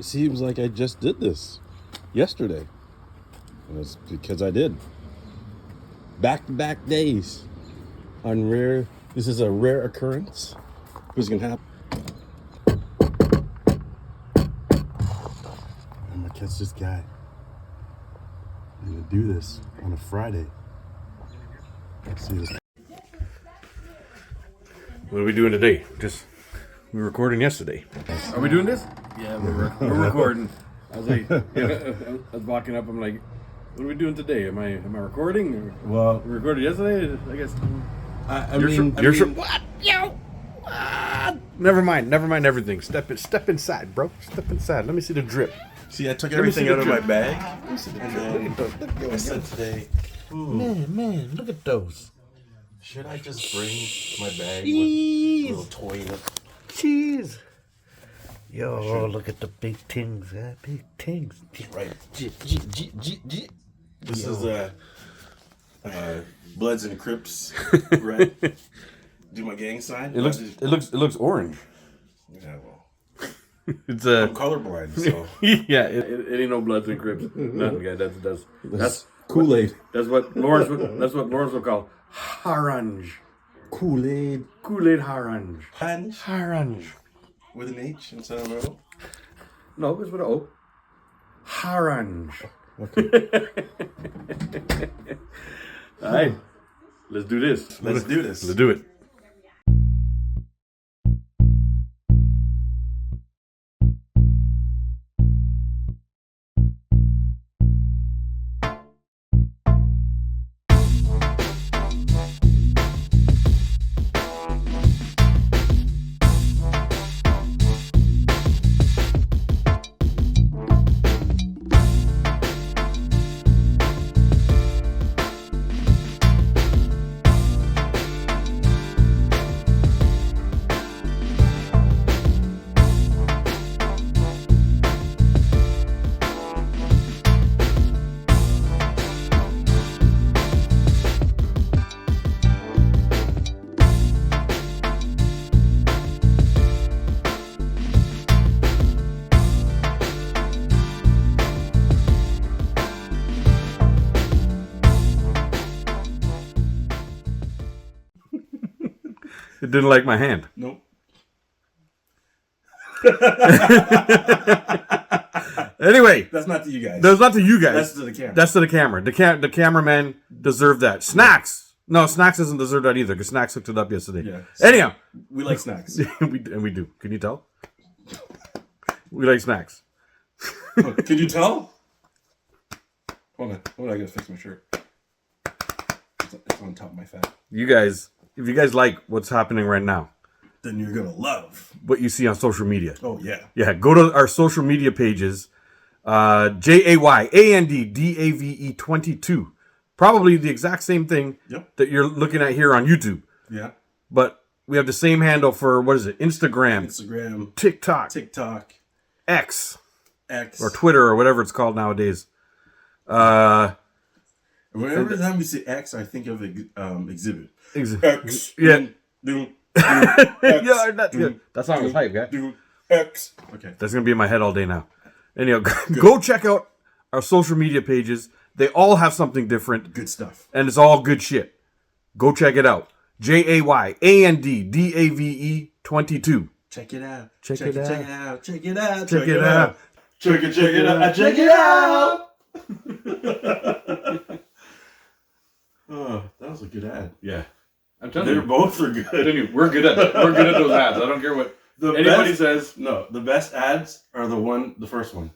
It seems like I just did this yesterday. And it's because I did. Back-to-back days. On rare, this is a rare occurrence. Who's gonna happen? I'm gonna catch this guy. I'm gonna do this on a Friday. Let's see this. What are we doing today? We were recording yesterday. Are we doing this? Yeah, we're recording. I was like, I was walking up. I'm like, what are we doing today? Am I recording? Or Well, we recorded yesterday. I guess. I You're mean, sure? What? Yo. Never mind everything. Step inside, bro. Step inside. Let me see the drip. see, I took Let me see everything the out of my drip. bag. Let me see the And drip. then I said today, Man, look at those. should I just bring my bag Jeez. with a little toy in it? Jeez. Yo, look at the big tings, big tings. Right. G. This is Bloods and Crips, right? Do my gang sign. It looks orange. Yeah, well, It's I'm colorblind, so yeah. It ain't no Bloods and Crips. Nothing, guy. That's Kool-Aid. That's what Lawrence would call orange. Kool-Aid. Kool-Aid orange. Punch Orange. with an H instead of an O. No, it's with an O. Orange. Okay. All right. Let's do this. Let's do this. Let's do it. It didn't like my hand. Nope. Anyway, That's not to you guys. that's not to you guys. That's to the camera. That's to the camera. The cameraman deserved that. Snacks. No, Snacks doesn't deserve that either because Snacks hooked it up yesterday. Yeah. Anyhow, We like snacks. we do. Can you tell? We like snacks. Oh, can you tell? Hold on, I gotta fix my shirt. It's on top of my fat. You guys, if you guys like what's happening right now, Then you're gonna love. what you see on social media, Oh yeah. yeah, go to our social media pages. JAYANDDAVE 22. Probably the exact same thing Yep. that you're looking at here on YouTube. Yeah. But we have the same handle for, what is it? Instagram, Instagram, TikTok, TikTok, X, X, or Twitter, or whatever it's called nowadays. Whenever time you say X, I think of Exhibit. X. Yeah. Do. Yeah, that song was hype, guy. Do X. Okay. That's going to be in my head all day now. Anyhow, go check out our social media pages. They all have something different, Good stuff. and it's all good shit. Go check it out. JAYANDDAVE 22. Check it out. Check it out. Check it out. Check it out. Check it out. Check it out. Check it out. Oh, that was a good ad. Yeah. I'm They both are good. We're good at those ads. I don't care what anybody says. No, the best ads are the first one.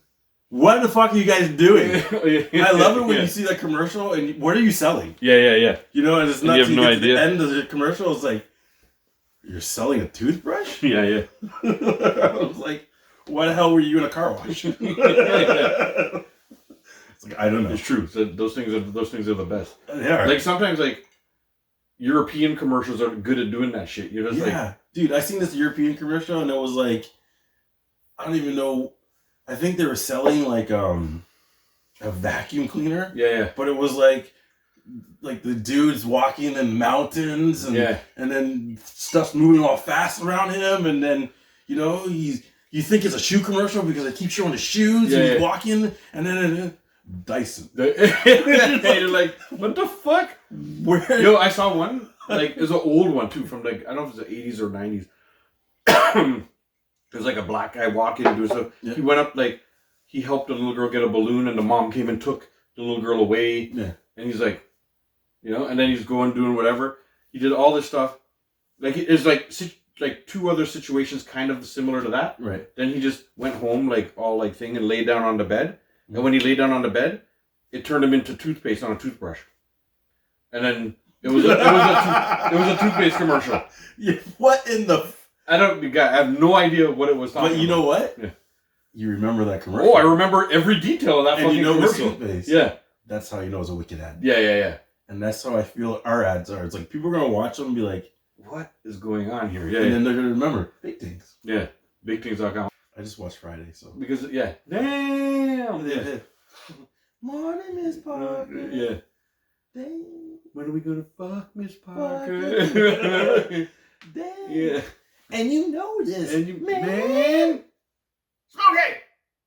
What the fuck are you guys doing? I love it when you see that commercial and what are you selling? Yeah. You know, and it's not you have till no get to idea. the end of the commercial. It's like, you're selling a toothbrush? Yeah. I was like, why the hell were you in a car wash? It's like, I don't know. It's true. So those things are the best. They are. Like sometimes European commercials are good at doing that shit. You're just dude, I seen this European commercial and it was like, I don't even know. I think they were selling like a vacuum cleaner. Yeah. But it was like the dude's walking in mountains and then stuff's moving all fast around him and then he's you think it's a shoe commercial because they keep showing the shoes and he's walking, and then Dyson. You're like, what the fuck? Where? Yo, I saw one. Like, it's an old one too, from like I don't know if it's the 80s or 90s. There's like a black guy walking and doing stuff. Yeah. He went up like he helped a little girl get a balloon, and the mom came and took the little girl away. Yeah. And he's like, and then he's going doing whatever. He did all this stuff. Like it's like two other situations kind of similar to that. Right. Then he just went home like all like thing and laid down on the bed. Mm-hmm. And when he laid down on the bed, it turned him into toothpaste on a toothbrush. And then it was a toothpaste commercial. Yeah, what in the? I have no idea what it was talking about. But you know what? Yeah. You remember that commercial. Oh, I remember every detail of that fucking commercial. Toothpaste. Yeah. That's how you know it's a wicked ad. Yeah. And that's how I feel our ads are. It's like people are going to watch them and be like, what is going on here? Yeah. And then they're going to remember Big Things. Yeah. BigThings.com. I just watched Friday, so. Because, yeah. Damn. Yeah. Morning, Miss Parker. Yeah. Damn. When are we going to fuck Miss Parker? Damn. Yeah. And you know this. And you, man. Smokey!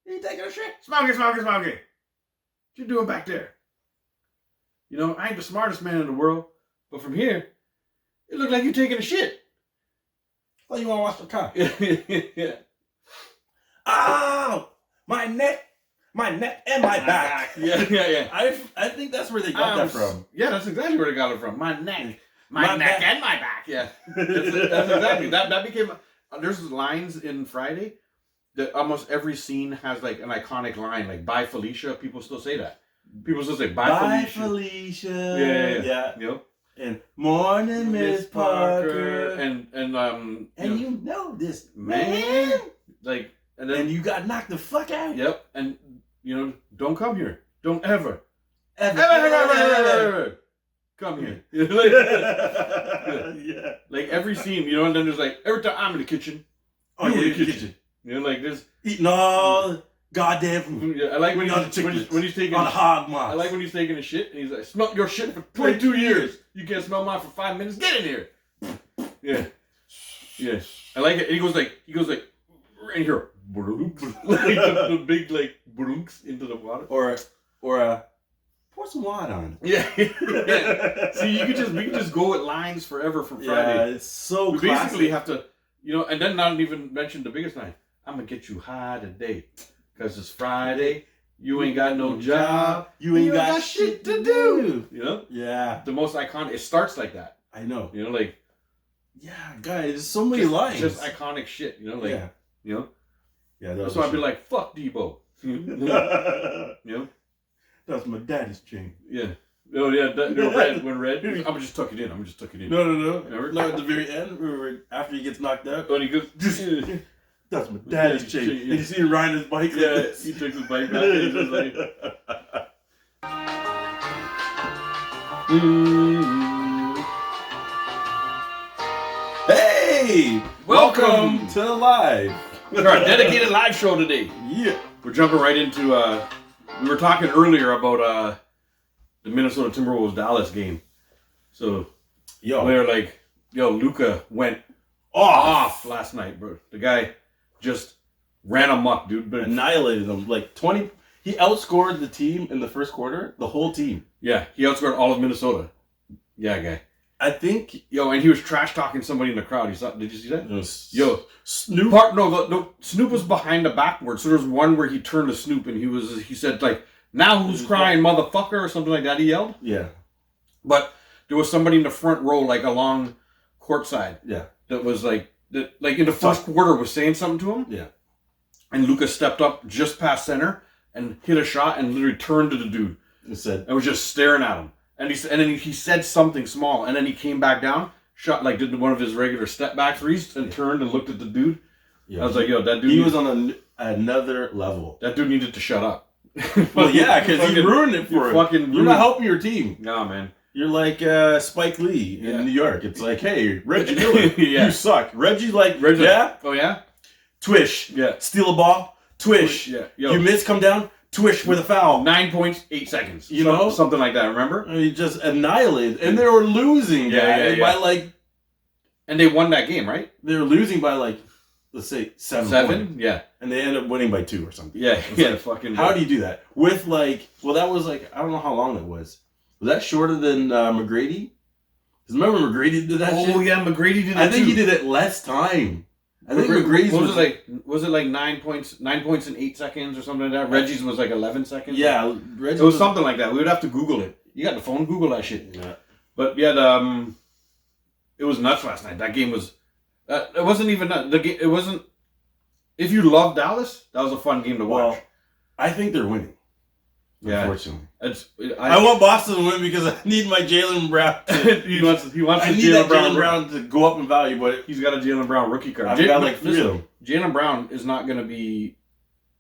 You taking a shit? Smokey! What you doing back there? You know, I ain't the smartest man in the world, but from here, it looked like you taking a shit. Oh, you want to wash the car? Yeah. Oh, my neck and my back. Yeah. I think that's where they got that from. Yeah, that's exactly where they got it from. My neck and my back. Yeah, that's exactly that became. There's lines in Friday that almost every scene has like an iconic line, like "Bye Felicia." People still say that. People still say "Bye Felicia." Yeah. You know? And morning, Miss Parker. And you know this, man. Like, and then you got knocked the fuck out. Yep. And don't come here. Don't ever come here. Yeah. Like every scene, and then there's like every time I'm in the kitchen. Oh, you're in the kitchen. Like this eating all goddamn food. Yeah, I like when he's taking on the hog moss. I like when he's taking a shit and he's like, smell your shit for 22 years. You can't smell mine for 5 minutes. Get in here. Yeah. I like it. And he goes like right here. Like the big like brunks into the water. Or pour some water on it. Yeah. See, we can just go with lines forever from Friday. Yeah, it's so we classic. basically have to, and then not even mention the biggest line. I'm gonna get you high today, cause it's Friday. You ain't got no job. You ain't got shit to do. Yeah. The most iconic. It starts like that. I know. Like. Yeah, guys, there's so many lines. Just iconic shit. Yeah. Yeah. That's why I'd be like, fuck Debo. That's my daddy's chain. Yeah. Oh yeah. Red. I'm gonna just tuck it in. No. No, at the very end, after he gets knocked out. Oh, and he goes. That's my daddy's chain. And you see him riding his bike. Yeah, he took his bike back and he's just like... Hey! Welcome to the live. Our dedicated live show today. Yeah. We're jumping right into... we were talking earlier about the Minnesota Timberwolves Dallas game. So, we're like, Luka went off last night, bro. The guy... just ran amok, dude. But annihilated them. Like 20. He outscored the team in the first quarter. The whole team. Yeah, he outscored all of Minnesota. Yeah, guy. I think. And he was trash talking somebody in the crowd. Did you see that? Snoop. No. Snoop was behind the backboard. So there was one where he turned to Snoop and he said like, "Now who's crying, motherfucker?" or something like that. He yelled. Yeah. But there was somebody in the front row, like along courtside. Yeah. That was like. That like in the first quarter was saying something to him. Yeah. And Luka stepped up just past center and hit a shot and literally turned to the dude. And was just staring at him. And then he said something small and then he came back down, did one of his regular step back threes and turned and looked at the dude. Yeah. I was like, that dude. He was on another level. That dude needed to shut up. Well, yeah, because he ruined it for him. You're not helping your team. No, man. You're like Spike Lee in New York. It's like, hey, Reggie Miller, you suck. Reggie's like, yeah? Oh, yeah? Twish. Yeah. Steal a ball. Twish. Yeah. You miss, come down. Twish with a foul. 9 points, 8 seconds. Something like that, remember? He just annihilated. And they were losing, by like... And they won that game, right? They were losing by like let's say 7 7? Yeah. and they end up winning by 2 or something. Yeah. It's Yeah. like, Fucking. how do you do that? With like, well, that was like, I don't know how long it was. Was that shorter than McGrady? Because remember McGrady did that shit? Oh yeah, McGrady did. I think he did it less time. I think McGrady's was it like 9 points? 9 points in 8 seconds or something like that. Reggie's was like 11 seconds. Yeah, it was something like that. We would have to Google it. You got the phone? Google that shit. Yeah. But yeah, it was nuts last night. That game was. It wasn't even the game. It wasn't. If you love Dallas, that was a fun game to watch. Well, I think they're winning. Yeah. Unfortunately. I want Boston to win because I need my Jaylen Brown. he wants I need that Jaylen Brown to go up in value, but he's got a Jaylen Brown rookie card. I've got like 3 of them. Jaylen Brown is not going to be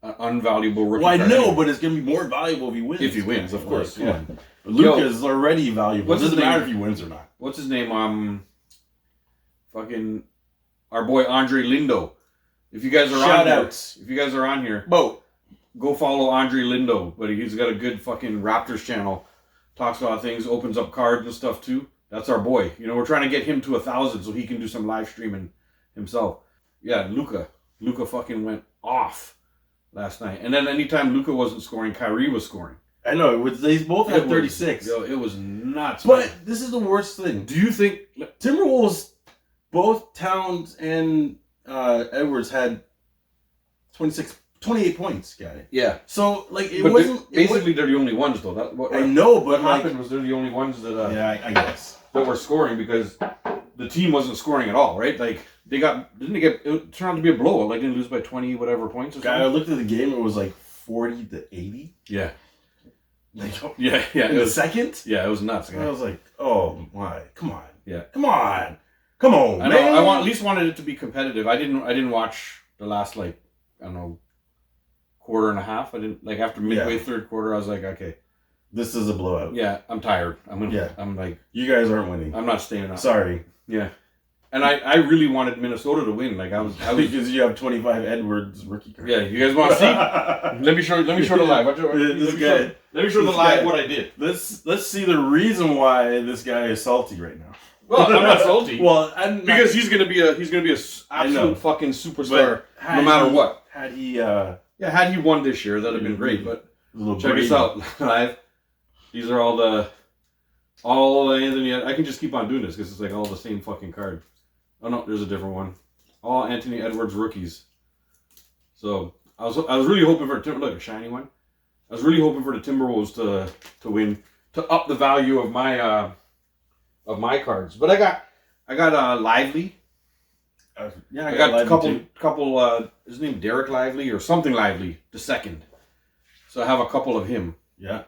an unvaluable rookie card. Well, I know, anyway. But it's going to be more valuable if he wins. If he wins, of course. Like, yeah. Luka is already valuable. It doesn't matter if he wins or not. What's his name? Fucking our boy Andre Lindo. If you guys are Shoutouts. If you guys are on here, go follow Andre Lindo. But he's got a good fucking Raptors channel. Talks about things, opens up cards and stuff too. That's our boy. You know, we're trying to get him to 1,000 so he can do some live streaming himself. Yeah, Luka fucking went off last night. And then anytime Luka wasn't scoring, Kyrie was scoring. I know. They both had 36. It was nuts. But man. this is the worst thing. Do you think Timberwolves, both Towns and Edwards had 28 points, guy? Yeah. So, like, they're the only ones, though. I know, but what happened was they're the only ones that... I guess. That were scoring because the team wasn't scoring at all, right? Like, it turned out to be a blowout. Like, didn't lose by 20 whatever points or something. I looked at the game, it was like 40 to 80. Yeah. Like, yeah. In the second? Yeah, it was nuts. And I was like, oh my, come on. Yeah. Come on, I know, man. at least wanted it to be competitive. I didn't watch the last, like, I don't know, quarter and a half. I didn't, like, after midway third quarter, I was like, okay. This is a blowout. Yeah, I'm tired. I'm like... You guys aren't winning. I'm not staying up. Sorry. Yeah. And I really wanted Minnesota to win. Like, I was because you have 25 Edwards rookie cards. Yeah, you guys want to see? Let me show the live. Let me show the live what I did. Let's see the reason why this guy is salty right now. Well, I'm not salty. Well, because he's gonna be a absolute fucking superstar no matter what. Had he had he won this year, that'd have been great. But check us out live. These are all the Anthony. I can just keep on doing this because it's like all the same fucking card. Oh no, there's a different one. All Anthony Edwards rookies. So I was really hoping for a shiny one. I was really hoping for the Timberwolves to win, to up the value of my cards. But I got Lively. I got a couple. His name Derek Lively or something Lively, the second. So I have a couple of him. Yeah.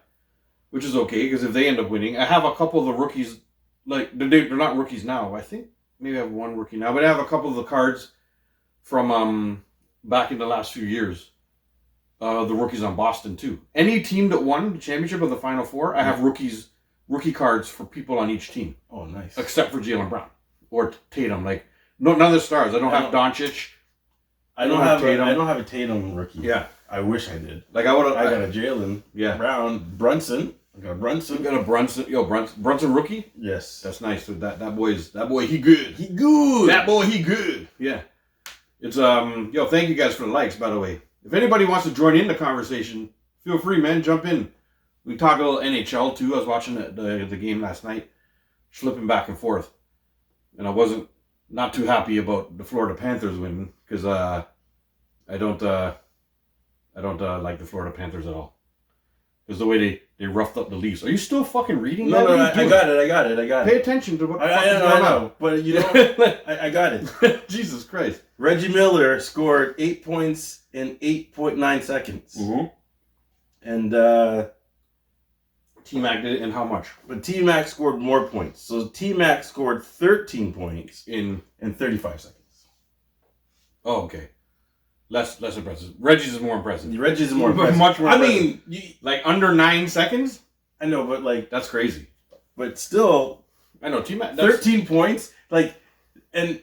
Which is okay, because if they end up winning, I have a couple of the rookies, like, they're not rookies now. I think maybe I have one rookie now, but I have a couple of the cards from back in the last few years. The rookies on Boston, too. Any team that won the championship of the Final Four, I have rookie cards for people on each team. Oh, nice. Except for Jaylen Brown or Tatum. Like, none of the stars. I don't have Doncic. I don't have a Tatum rookie. Yeah. I wish I did. Like, I got a Jaylen Brown. Brunson. I got a Brunson. You got a Brunson. Brunson rookie? Yes. That's nice. That boy, he good. He good. That boy, he good. Yeah. It's, thank you guys for the likes, by the way. If anybody wants to join in the conversation, feel free, man. Jump in. We talk a little NHL, too. I was watching the game last night, flipping back and forth. And I wasn't not too happy about the Florida Panthers winning, because I don't like the Florida Panthers at all. Because the way they roughed up the Leafs. Are you still fucking reading that? No, I got it. Pay attention to what the fuck is going on. But you know, I got it. Jesus Christ. Reggie Miller scored 8 points in 8.9 seconds. Mm-hmm. And T-Mac did it in how much? But T-Mac scored more points. So T-Mac scored 13 points in 35 seconds. Oh, okay. Less impressive. Reggie's is more impressive. Reggie's is more impressive. Much more impressive. I mean, like under 9 seconds? I know, but like... That's crazy. But still... I know, T-Mac... 13 points, like... And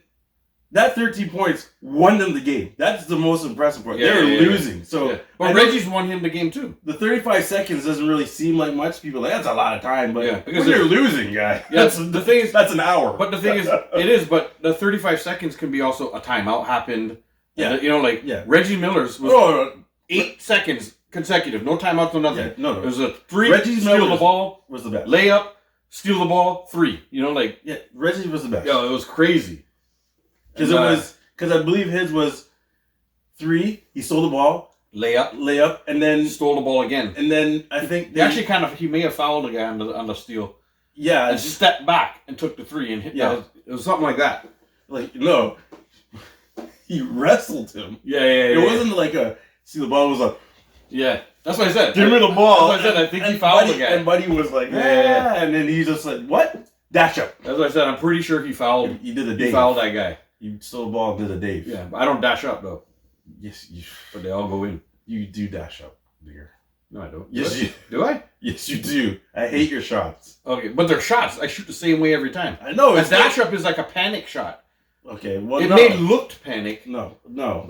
that 13 points won them the game. That's the most impressive part. They were losing. So, But Reggie's won him the game, too. The 35 seconds doesn't really seem like much. People are like, that's a lot of time. But because they're losing, guy. Yeah, the thing is... That's an hour. But the thing is, it is, but the 35 seconds can be also a timeout happened... Yeah. And, you know, like Reggie Miller's was 8 seconds consecutive, no timeouts, no nothing. Yeah, no. It was a 3, Reggie steal Miller's the ball, was the best. layup, steal the ball, 3. You know, like Reggie was the best. Yo, it was crazy. Because I believe his was 3. He stole the ball, layup, and then stole the ball again. And then I think he may have fouled a guy on the steal. Yeah, and stepped back and took the 3 and hit. Yeah, it was something like that. Like no, he wrestled him. Yeah. It wasn't like a see the ball was like. Yeah, that's what I said. Give me the ball. That's what I said. I think he fouled the guy. And Buddy was like, yeah. And then he just like, what? Dash up. That's what I said. I'm pretty sure he fouled. He did a Dave. He fouled that guy. You stole the ball and did a Dave. Yeah, but I don't dash up though. Yes, but they all go in. You do dash up, dear. No, I don't. Yes, you do. I? Yes, you do. I hate your shots. Okay, but they're shots. I shoot the same way every time. I know. A dash up is like a panic shot. Okay, well, it may looked panic. No.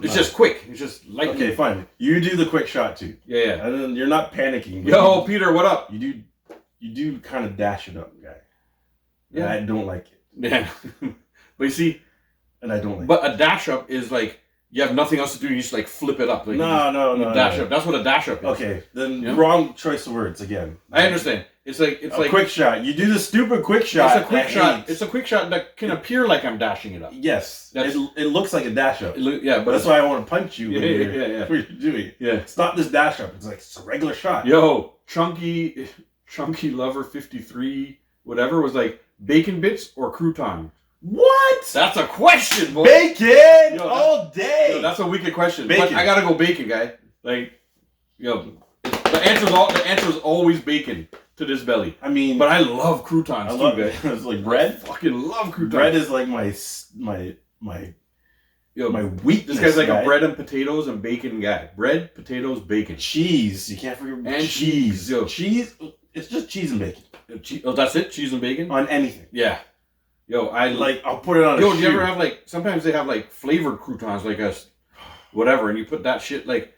It's just quick. It's just like okay, fine. You do the quick shot too. Yeah. And then you're not panicking. Yo, Peter, what up? You do kind of dash it up, guy. Yeah. And I don't like it. Yeah. But you see, and I don't like. But a dash up is like you have nothing else to do. You just like flip it up. Like no. Dash up. That's what a dash up is. Okay, then wrong choice of words again. I understand. It's like a quick shot. You do the stupid quick shot. It's a quick shot. It's a quick shot that can appear like I'm dashing it up. Yes, it looks like a dash up. But that's why I want to punch you. Yeah. What you're doing. Yeah. Stop this dash up. It's like it's a regular shot. Yo, Chunky Lover 53 whatever was like bacon bits or crouton. What? That's a question, boy. Bacon all day. Yo, that's a wicked question. Bacon. But I gotta go bacon, guy. Like, the answer is always bacon to this belly. I mean, but I love croutons too, guy. It's like bread. I fucking love croutons. Bread is like my weakness. This guy's like a bread and potatoes and bacon guy. Bread, potatoes, bacon, cheese. You can't forget and cheese. Yo, cheese. It's just cheese and bacon. Oh, that's it. Cheese and bacon on anything. Yeah. Yo, I'll put it on. Yo, do you ever have like? Sometimes they have like flavored croutons, like whatever, and you put that shit like.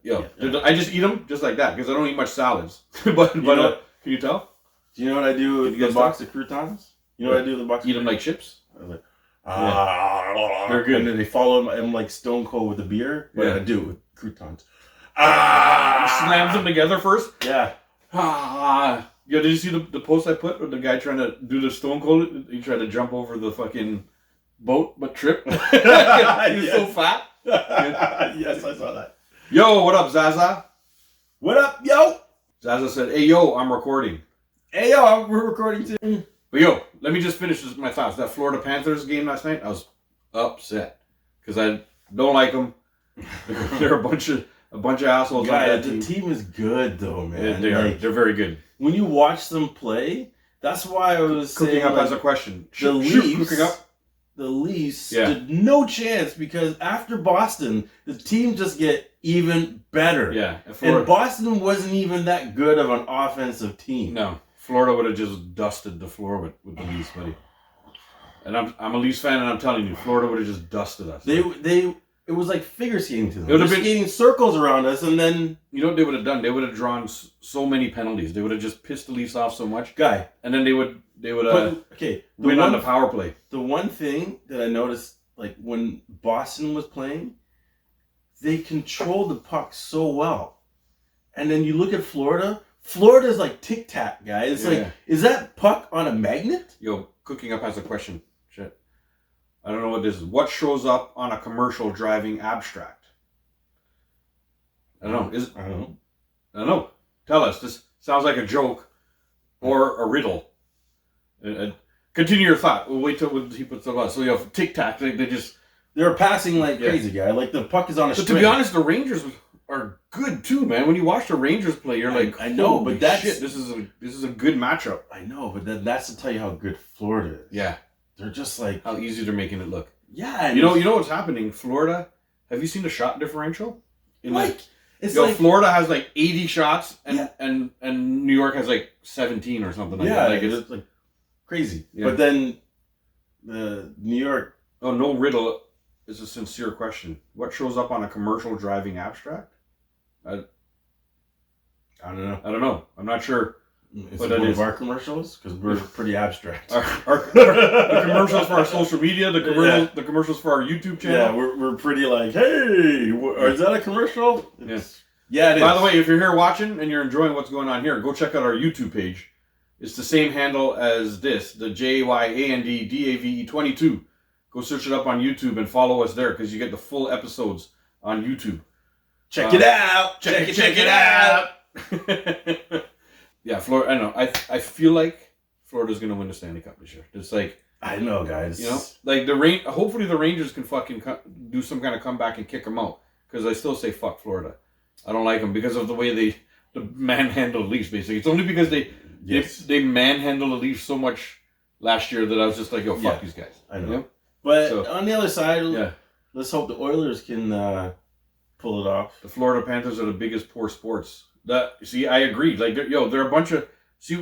Yo, I just eat them just like that because I don't eat much salads. but can you tell? Do you know what I do with the box of croutons? You know what I do with the box? Eat them like chips. They're good. And then they follow them like Stone Cold with the beer. But I do it with croutons. Slams them together first. Yeah. Yo, did you see the post I put with the guy trying to do the Stone Cold? He tried to jump over the fucking boat, but trip. He was so fat. Yes, I saw that. Yo, what up, Zaza? What up, yo? Zaza said, "Hey, yo, I'm recording." Hey, yo, we're recording too. But yo, let me just finish my thoughts. That Florida Panthers game last night, I was upset because I don't like them. They're a bunch of assholes. The team is good though, man. They're very good. When you watch them play, that's why I was cooking saying, up as a question. The Leafs cooking up. The Leafs stood no chance because after Boston, the team just get even better. Yeah, and Boston wasn't even that good of an offensive team. No, Florida would have just dusted the floor with the Leafs, buddy. And I'm a Leafs fan, and I'm telling you, Florida would have just dusted us. It was like figure skating to them. They would have been skating circles around us, and then you know what they would have done? They would have drawn so many penalties. They would have just pissed the Leafs off so much, and then they would win on the power play. The one thing that I noticed, like when Boston was playing, they controlled the puck so well, and then you look at Florida. Florida's like tic tac, guys. It's like, is that puck on a magnet? Yo, cooking up has a question. Shit. I don't know what this is. What shows up on a commercial driving abstract? I don't know. I don't know. Tell us. This sounds like a joke or a riddle. Continue your thought. We'll wait till he puts the last. So you have tic tac. They're passing like crazy, guy. Like the puck is on a string. To be honest, the Rangers are good too, man. When you watch the Rangers play, you're like, I know, but that's shit. This is a good matchup. I know, but that's to tell you how good Florida is. Yeah. They're just like how easy they're making it look. Yeah, you know what's happening? Florida. Have you seen the shot differential? Florida has like 80 shots, and New York has like 17 or something like that. Like it's like crazy. Yeah. But then the New York. Oh, no riddle. Is a sincere question. What shows up on a commercial driving abstract? I don't know. I'm not sure. Is But it that one is- of our commercials? Because we're pretty abstract. The commercials for our social media, the commercials for our YouTube channel. Yeah, we're pretty like, hey, is that a commercial? Yeah, it is. By the way, if you're here watching and you're enjoying what's going on here, go check out our YouTube page. It's the same handle as this, the JYANDDAVE22. Go search it up on YouTube and follow us there because you get the full episodes on YouTube. Check it out. Check it out. Yeah, Florida. I don't know. I feel like Florida's gonna win the Stanley Cup this year. It's like, I know, guys. you know, like hopefully the Rangers can fucking do some kind of comeback and kick them out. Because I still say fuck Florida. I don't like them because of the way they manhandle the Leafs. Basically, it's only because they manhandle the Leafs so much last year that I was just like, yo, fuck these guys. I know. You know? But on the other side, Yeah. let's hope the Oilers can pull it off. The Florida Panthers are the biggest poor sports. See, I agree. Like, they're a bunch of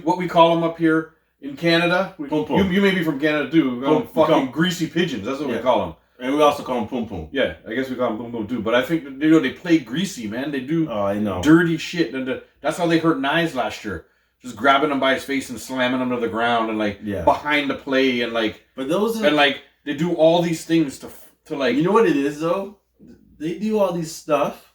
what we call them up here in Canada. Pum pum. You may be from Canada too. Fucking greasy pigeons. That's what we call them. And we also call them pum pum. Yeah, I guess we call them boom boom too. But I think they play greasy, man. They do I know. dirty shit, and that's how they hurt Nyes last year. Just grabbing him by his face and slamming him to the ground, and behind the play, and But those and they do all these things to like. You know what it is though? They do all these stuff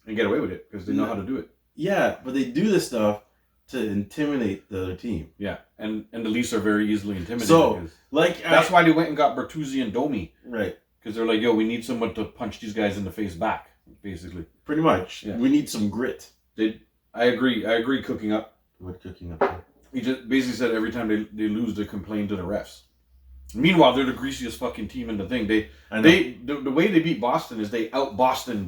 and get away with it because they know how to do it. Yeah, but they do this stuff to intimidate the other team. Yeah, and the Leafs are very easily intimidated. So, that's why they went and got Bertuzzi and Domi. Right. Because they're like, yo, we need someone to punch these guys in the face back, basically. Pretty much. Yeah. We need some grit. I agree cooking up. What cooking up? He just basically said every time they lose, they complain to the refs. Meanwhile, they're the greasiest fucking team in the thing. The way they beat Boston is they out Boston.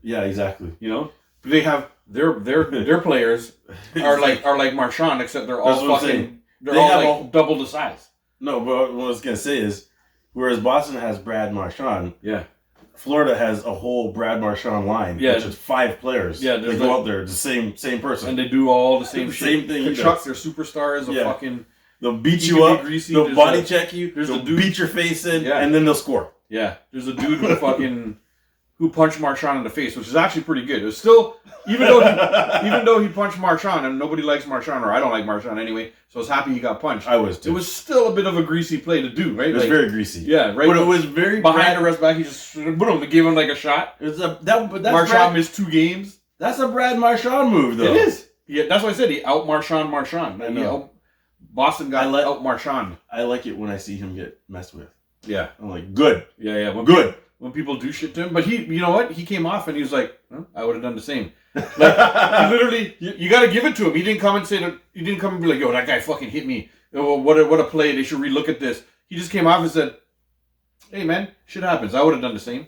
Yeah, exactly. You know? They have their players are like Marchand, except they're all fucking double the size. No, but what I was gonna say is, whereas Boston has Brad Marchand, yeah, Florida has a whole Brad Marchand line, which is 5 players. Yeah, they go out there, the same person, and they do all the same same thing. Kachuk, their superstar, is a fucking. They'll beat you up. Greasy. They'll body check you. They'll beat your face in, and then they'll score. Yeah, there's a dude who punched Marchand in the face, which is actually pretty good. It was still, even though he punched Marchand, and nobody likes Marchand, or I don't like Marchand anyway, so I was happy he got punched. I was too. It was still a bit of a greasy play to do, right? It was very greasy. Yeah, right. But it was very behind the rest back. He just boom, they gave him like a shot. It was but that's Marchand missed 2 games. That's a Brad Marchand move, though. It is. Yeah, that's what I said. He out Marchand. I know. Boston got out Marchand. I like it when I see him get messed with. Yeah, I'm like, good. Yeah. Good. When people do shit to him, but you know what? He came off and he was like, I would have done the same. Like, he literally, you got to give it to him. He didn't come and say that. He didn't come and be like, yo, that guy fucking hit me. Oh, what a play. They should relook at this. He just came off and said, hey man, shit happens. I would have done the same.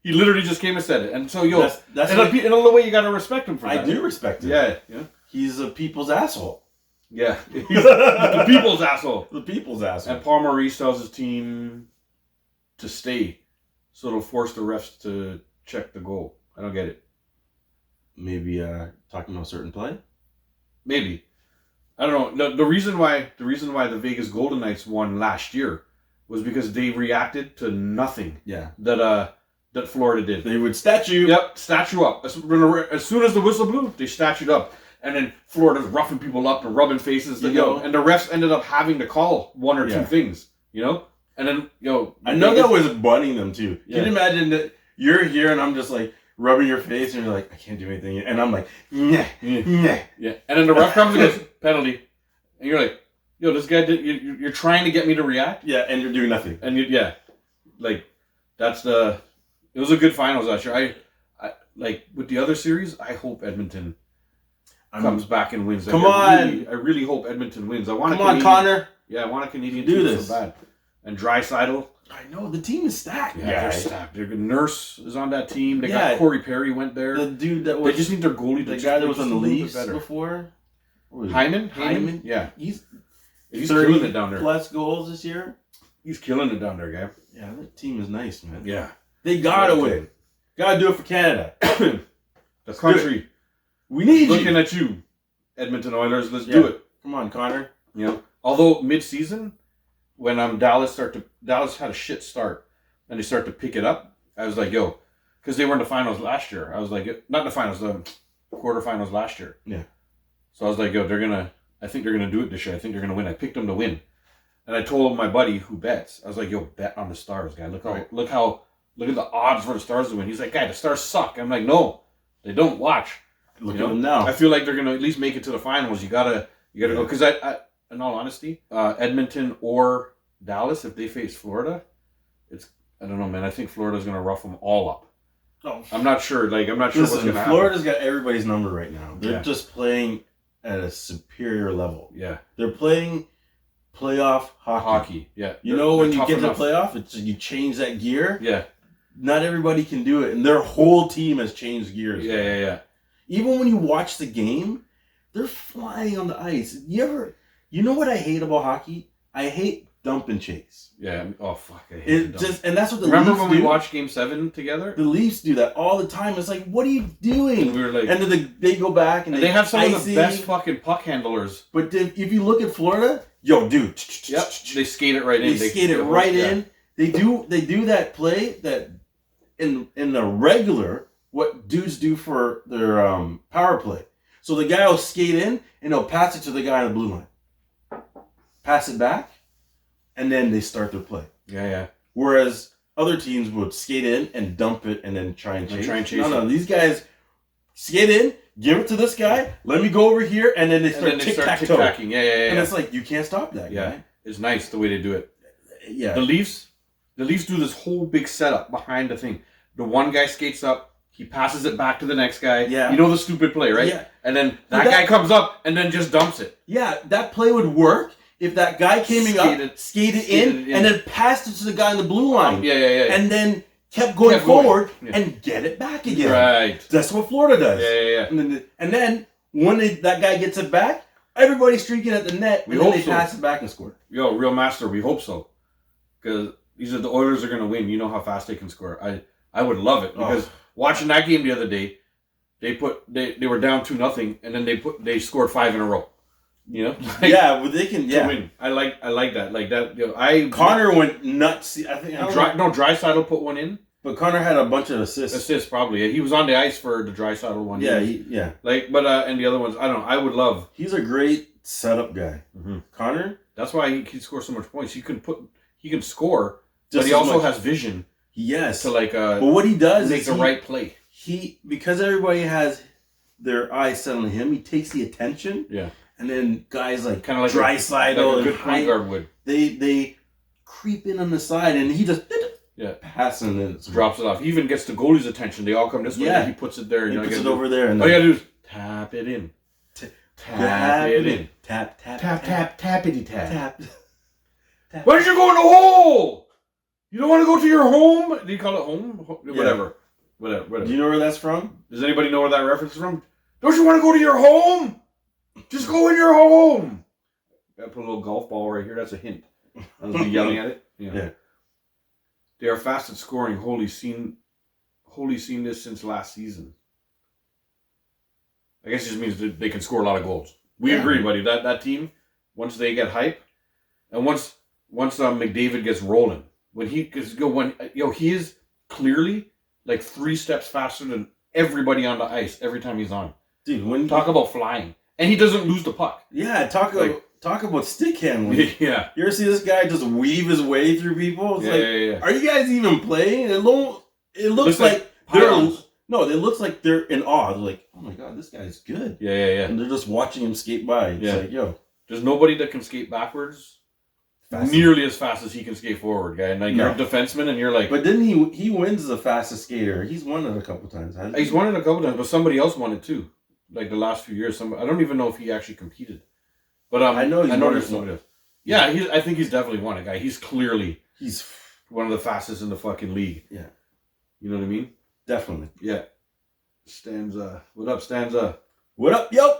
He literally just came and said it. And so, yo, that's in a way you got to respect him for that. I do respect him. Yeah. He's a people's asshole. Yeah. He's the people's asshole. The people's asshole. And Paul Maurice tells his team to stay. So it'll force the refs to check the goal. I don't get it. Maybe talking about a certain play? Maybe. I don't know. The reason why the Vegas Golden Knights won last year was because they reacted to nothing. Yeah. That Florida did. They would statue. Yep, statue up. As soon as the whistle blew, they statued up. And then Florida's roughing people up and rubbing faces. And the refs ended up having to call 1 or 2 things. You know? And then, I know that was bunning them too. Yeah. Can you imagine that you're here and I'm just like rubbing your face and you're like, I can't do anything. And I'm like, nah. Yeah. And then the ref comes and goes, penalty. And you're like, yo, this guy you're trying to get me to react? Yeah, and you're doing nothing. And it was a good finals last year. I like with the other series, I hope Edmonton comes back and wins. Come on. I really hope Edmonton wins. Come on, Connor. Yeah, I want a Canadian do team this so bad. And Draisaitl. I know, the team is stacked. Yeah, they're stacked. Nurse is on that team. They got Corey Perry went there. The dude that was... They just need their goalie. The guy that was on the Leafs before. Hyman? Yeah. He's 30 killing it down there. Plus goals this year. He's killing it down there, guy. Yeah, that team is nice, man. Yeah. They gotta win. Gotta do it for Canada. The country. We need looking at you, Edmonton Oilers. Let's do it. Come on, Connor. You know, although mid-season, when Dallas had a shit start, and they start to pick it up, I was like, yo, because they were in the finals last year. I was like, not in the finals, the quarterfinals last year. Yeah. So I was like, yo, they're gonna I think they're going to do it this year. I think they're going to win. I picked them to win. And I told my buddy who bets, I was like, yo, bet on the Stars, guy. Look at the odds for the Stars to win. He's like, guy, the Stars suck. I'm like, no, they don't. Watch. Look at them now. I feel like they're going to at least make it to the finals. You gotta go. Because I, in all honesty, Edmonton or Dallas, if they face Florida, I don't know, man. I think Florida's going to rough them all up. Oh. I'm not sure. Like, I'm not sure what's going to happen. Florida's got everybody's number right now. They're just playing at a superior level. Yeah. They're playing playoff hockey. Yeah. You know, when you get to the playoff, you change that gear. Yeah. Not everybody can do it, and their whole team has changed gears. Yeah. Even when you watch the game, they're flying on the ice. You know what I hate about hockey? I hate dump and chase. Yeah. Oh fuck! I hate it. And that's what the Remember Leafs when we watched Game 7 together? The Leafs do that all the time. It's like, what are you doing? We were like, and then they go back and they have some of the best fucking puck handlers. But if you look at Florida, yo, dude, yep, they skate it right in. They skate it right in. They do that play that in the regular what dudes do for their power play. So the guy will skate in and he'll pass it to the guy on the blue line. Pass it back, and then they start their play. Yeah. Whereas other teams would skate in and dump it and then try and chase. No, these guys skate in, give it to this guy, let me go over here, and then they start tic-tac-toe. Yeah. And it's like, you can't stop that guy. It's nice the way they do it. Yeah. The Leafs do this whole big setup behind the thing. The one guy skates up, he passes it back to the next guy. Yeah. You know the stupid play, right? Yeah. And then that guy comes up and then just dumps it. Yeah, that play would work if that guy skated in, and then passed it to the guy on the blue line. Yeah. And then kept going forward and get it back again. Right. That's what Florida does. Yeah. And then when that guy gets it back, everybody's streaking at the net, and then they pass it back and score. Yo, real master, we hope so. Because the Oilers are going to win. You know how fast they can score. I would love it because watching that game the other day, they were down 2-0, and then they scored 5 in a row. You know, but they can win. I like that. Like that. You know, Connor went nuts. I think Draisaitl put one in, but Connor had a bunch of assists. Assists probably. He was on the ice for the Draisaitl one. Yeah, and the other ones, I don't know. I would love. He's a great setup guy. Mm-hmm. Connor. That's why he can score so much points. He can score, but he also has vision. Yes. To but what he does make is the right play. Because everybody has their eyes set on him, he takes the attention. Yeah. And then guys like kind of like Draisaitl, a good point guard would. They creep in on the side, and he just pass and then drops it off. He even gets the goalie's attention. They all come this way. Yeah. And he puts it there. He puts it over there. And all you gotta do is tap it in. Tap it in. Tap. Tappity tap. Why did you go in the hole? You don't want to go to your home? Do you call it home? Whatever. Do you know where that's from? Does anybody know where that reference is from? Don't you want to go to your home? Just go in your home. Gotta put a little golf ball right here. That's a hint. I'll be yelling at it. Yeah. They are fast at scoring. Holy seen this since last season. I guess it just means that they can score a lot of goals. We agree, buddy. That team, once they get hype, and once McDavid gets rolling, he is clearly like 3 steps faster than everybody on the ice every time he's on. Dude, talk about flying, and he doesn't lose the puck. Yeah, talk about stick handling. Yeah, you ever see this guy just weave his way through people? It's Are you guys even playing? It looks like it looks like they're in awe. They're like, oh my god, this guy's good. Yeah. And they're just watching him skate by. It's like, yo, there's nobody that can skate backwards nearly as fast as he can skate forward, guy. And like you're a defenseman, and you're like, but didn't he wins the fastest skater? He's won it a couple times. Hasn't he? He's won it a couple times, but somebody else won it too. Like the last few years, I don't even know if he actually competed. But I know there's somebody else. Yeah, I think he's definitely won it, guy. He's one of the fastest in the fucking league. Yeah, you know what I mean? Definitely. Yeah. Stanza. What up, Stanza? What up, yo?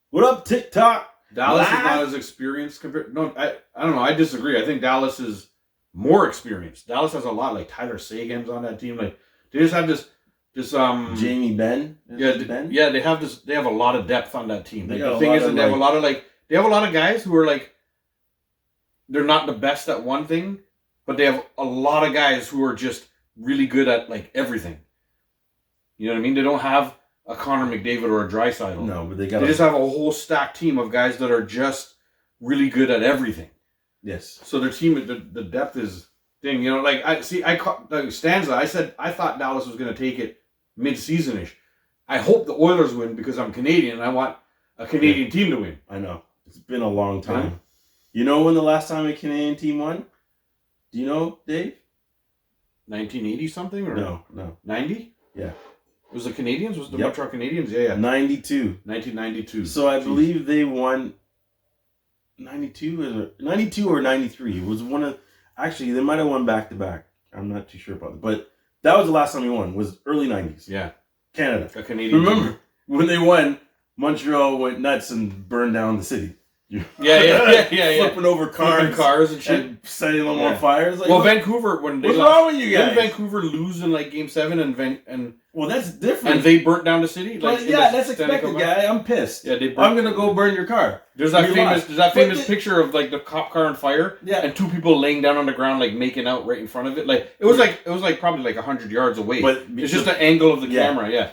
What up, TikTok? Dallas is not as experienced compared. No, I don't know. I disagree. I think Dallas is more experienced. Dallas has a lot, like Tyler Seguin's on that team. Like they just have this Jamie Benn. Yeah, they have this. They have a lot of depth on that team. Like, the thing is, they have a lot of guys who are like, they're not the best at one thing, but they have a lot of guys who are just really good at like everything. You know what I mean? They don't have a Connor McDavid or a Draisaitl. No, but they got. They just have a whole stacked team of guys that are just really good at everything. Yes. So their team, the depth is thing. You know, like I caught Stanza. I said I thought Dallas was going to take it mid-season-ish. I hope the Oilers win because I'm Canadian and I want a Canadian team to win. I know. It's been a long time. Yeah. You know when the last time a Canadian team won? Do you know, Dave? 1980 something or No. 90? Yeah. It was the Canadians? Was it the Yep. Montreal Canadiens? Yeah. 92. 1992. So I believe they won 92 or 93. It was one of... Actually, they might have won back-to-back. I'm not too sure about it. But that was the last time he won. Was early 90s. Yeah. Canada. A Canadian Remember, team. when they won, Montreal went nuts and burned down the city. Yeah. Flipping over Flipping cars and shit. and setting them Yeah. on fire. It's like, Well, what- Vancouver, when they what's lost, wrong with you guys? didn't Vancouver lose in like Game 7 and Well, that's different. they burnt down the city? But Like, in yeah, the that's Stanley expected, Cup match? guy. I'm pissed. Yeah, they burnt, I'm gonna go burn your car. There's that You famous lost. But picture of like the cop car on fire, Yeah. and two people laying down on the ground like making out right in front of it. Like it was like probably like 100 yards away. But it's just the angle of the Yeah. camera. Yeah.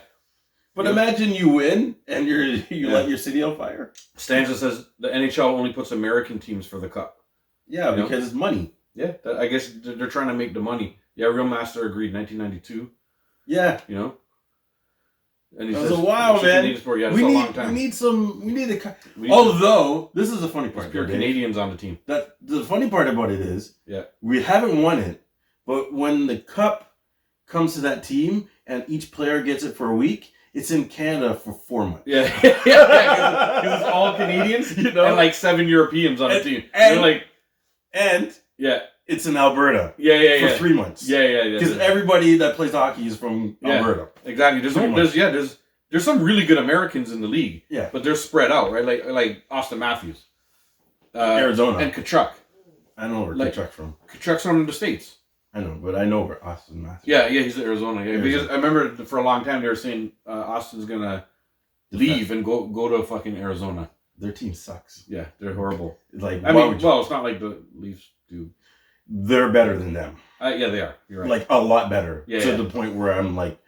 But imagine you win and you Yeah. let your city on fire. Stanza says the NHL only puts American teams for the cup. Yeah, You know? because it's money. Yeah, I guess they're trying to make the money. Yeah, Real Master agreed. 1992. Yeah, You know. And he that was says, a while, it's a man. Canadian sport. Yeah, it's we a need long time. we need some. We need a. We need Although this is the funny some part. pure though, Dave. Canadians on the team. That the funny part about it is, Yeah. we haven't won it, but when the cup comes to that team and each player gets it for a week, it's in Canada for 4 months. Yeah, because it's all Canadians, You know? and like 7 Europeans on the And- team. and- They're like, And yeah, it's in Alberta yeah, for 3 months. yeah. Because everybody that plays hockey is from Yeah. Alberta. Exactly. There's some really good Americans in the league. Yeah. But they're spread out, right? Like Austin Matthews, Arizona. and Kachuk. I don't know where like- Kachuk's from. Kachuk's from the States. I know, but I know where Austin Matthews. Yeah, he's in Arizona. Yeah, Arizona. because I remember for a long time they were saying Austin's gonna leave and go to fucking Arizona. Their team sucks. Yeah, they're horrible. Like, I why mean, would you- well, it's not like the Leafs do. they're better than them. Yeah, they are. You're right. Like, a lot better. Yeah, to yeah. the point where I'm like,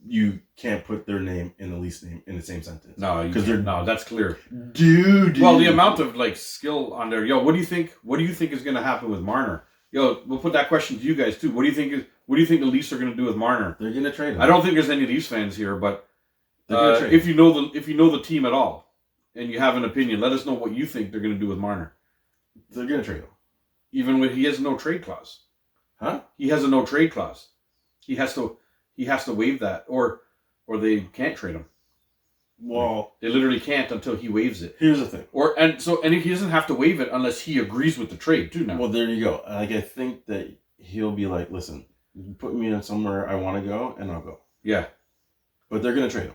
you can't put their name and the Leafs name in the same sentence. no, 'Cause they're- no, that's clear. Dude. Well, the amount of like skill on there. Yo, what do you think? What do you think is going to happen with Marner? Yo, we'll put that question to you guys too. What do you think the Leafs are going to do with Marner? They're going to trade him. I don't think there's any Leafs fans here, but They're gonna trade if you know the team at all and you have an opinion, let us know what you think they're going to do with Marner. They're going to trade him. Even with he has no trade clause. Huh? He has a no trade clause. He has to waive that, or they can't trade him. Well, They literally can't until he waives it. here's the thing. And he doesn't have to waive it unless he agrees with the trade too. Now, Well, there you go. Like, I think that he'll be like, listen, put me in somewhere I want to go, and I'll go. yeah, But they're going to trade him.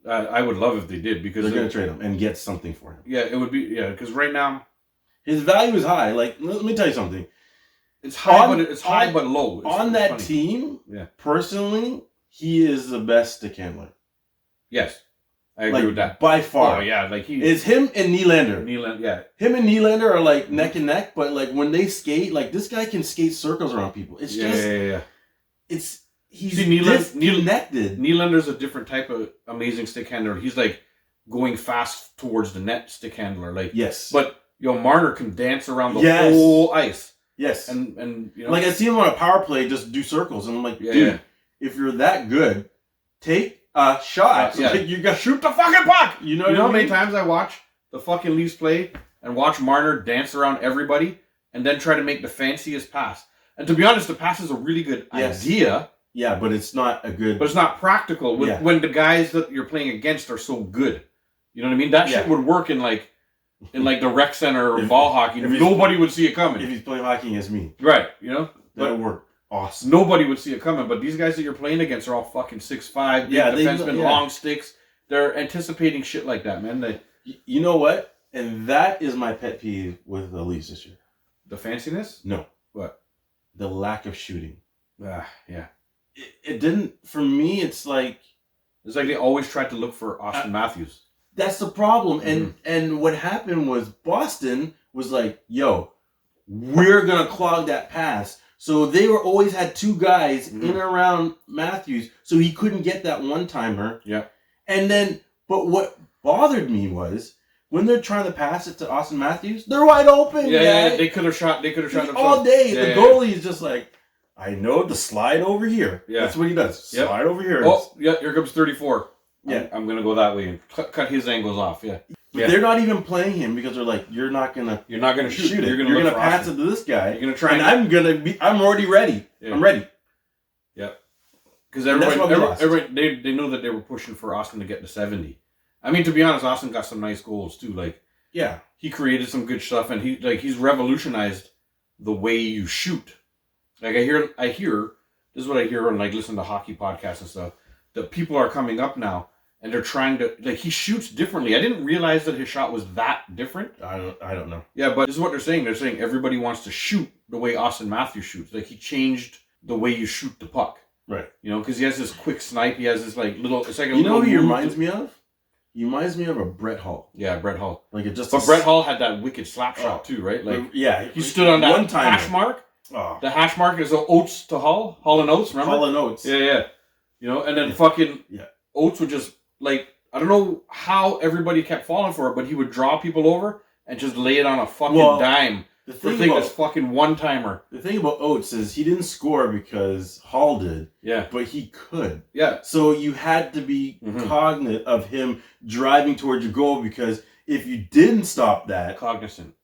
I would love if they did because They're going to trade him and get something for him. yeah, it would be because right now His value is high. Like, let me tell you something. it's high, On- but it's high on- but low. It's On that funny. team, Yeah. personally, he is the best stick handler. Yes, I agree Like, with that. by far. Oh yeah, like he It's him and Nylander. Nyland. Yeah, Him and Nylander are like neck and neck, but like when they skate, like this guy can skate circles around people. It's yeah, just, yeah. he's See, disconnected. Nylander's a different type of amazing stick handler. He's like going fast towards the net stick handler. Like, Yes. but Marner can dance around the Yes. whole ice, yes. and you know, Like I see him on a power play just do circles, and I'm like, Yeah, dude, yeah. if you're that good, take a shot. Yeah. Like, you got shoot the fucking puck. You know You what know I how many mean? times I watch the fucking Leafs play and watch Marner dance around everybody and then try to make the fanciest pass. And to be honest, the pass is a really good Yes. idea, Yeah, but it's not a good. but it's not practical Yeah. when the guys that you're playing against are so good. You know what I mean? That shit Yeah. would work in the rec center or If- ball hockey. if he's- Nobody would see it coming. if he's playing hockey against me, Right, you know? that But would work awesome. nobody would see it coming. But these guys that you're playing against are all fucking 6'5", big Yeah, they- defensemen, yeah. long sticks. They're anticipating shit like that, man. You know what? And that is my pet peeve with the Leafs this year. The fanciness? No. What? The lack of shooting. Yeah. It didn't, for me, it's like, It's like they always tried to look for Austin Matthews. that's the problem. Mm-hmm. And what happened was Boston was like, yo, we're going to clog that pass. So they were always had two guys Mhm. in and around Matthews, so he couldn't get that one-timer. Yeah. And then, but what bothered me was when they're trying to pass it to Austin Matthews, they're wide open. Yeah. They could have shot. They could have shot all themselves. day. Yeah, The goalie is just like, I know to slide over here. Yeah. That's what he does. Slide over here. Oh, yeah. Here comes 34. Yeah. I'm gonna go that way and cut his angles off. Yeah. But they're not even playing him because they're like, you're not gonna shoot it. You're gonna pass it to this guy. You're gonna try. And I'm already ready. Yeah. I'm ready. Yeah. Because everybody they know that they were pushing for Austin to get to 70. I mean, to be honest, Austin got some nice goals too. Like, yeah, he created some good stuff, and he's revolutionized the way you shoot. Like I hear this is what I hear when like listen to hockey podcasts and stuff. That people are coming up now and they're trying to like he shoots differently. I didn't realize that his shot was that different. I don't know. Yeah, but this is what they're saying. They're saying everybody wants to shoot the way Austin Matthews shoots. Like he changed the way you shoot the puck. Right. You know, because he has this quick snipe. He has this like little. It's like a you know little. Who he reminds me of? He reminds me of a Brett Hull. Yeah, Brett Hull. Like it just. But Brett Hull had that wicked slap shot too, right? Like yeah, he stood on that one time hash mark. Oh. The hash mark is Oates to Hull and Oates. Remember Hull and Oates. Yeah. You know, and then fucking Oates would just like I don't know how everybody kept falling for it, but he would draw people over and just lay it on a fucking dime. The thing that's fucking one timer. The thing about Oates is he didn't score because Hull did. Yeah. But he could. Yeah. So you had to be cognizant of him driving towards your goal because if you didn't stop that. Cognizant.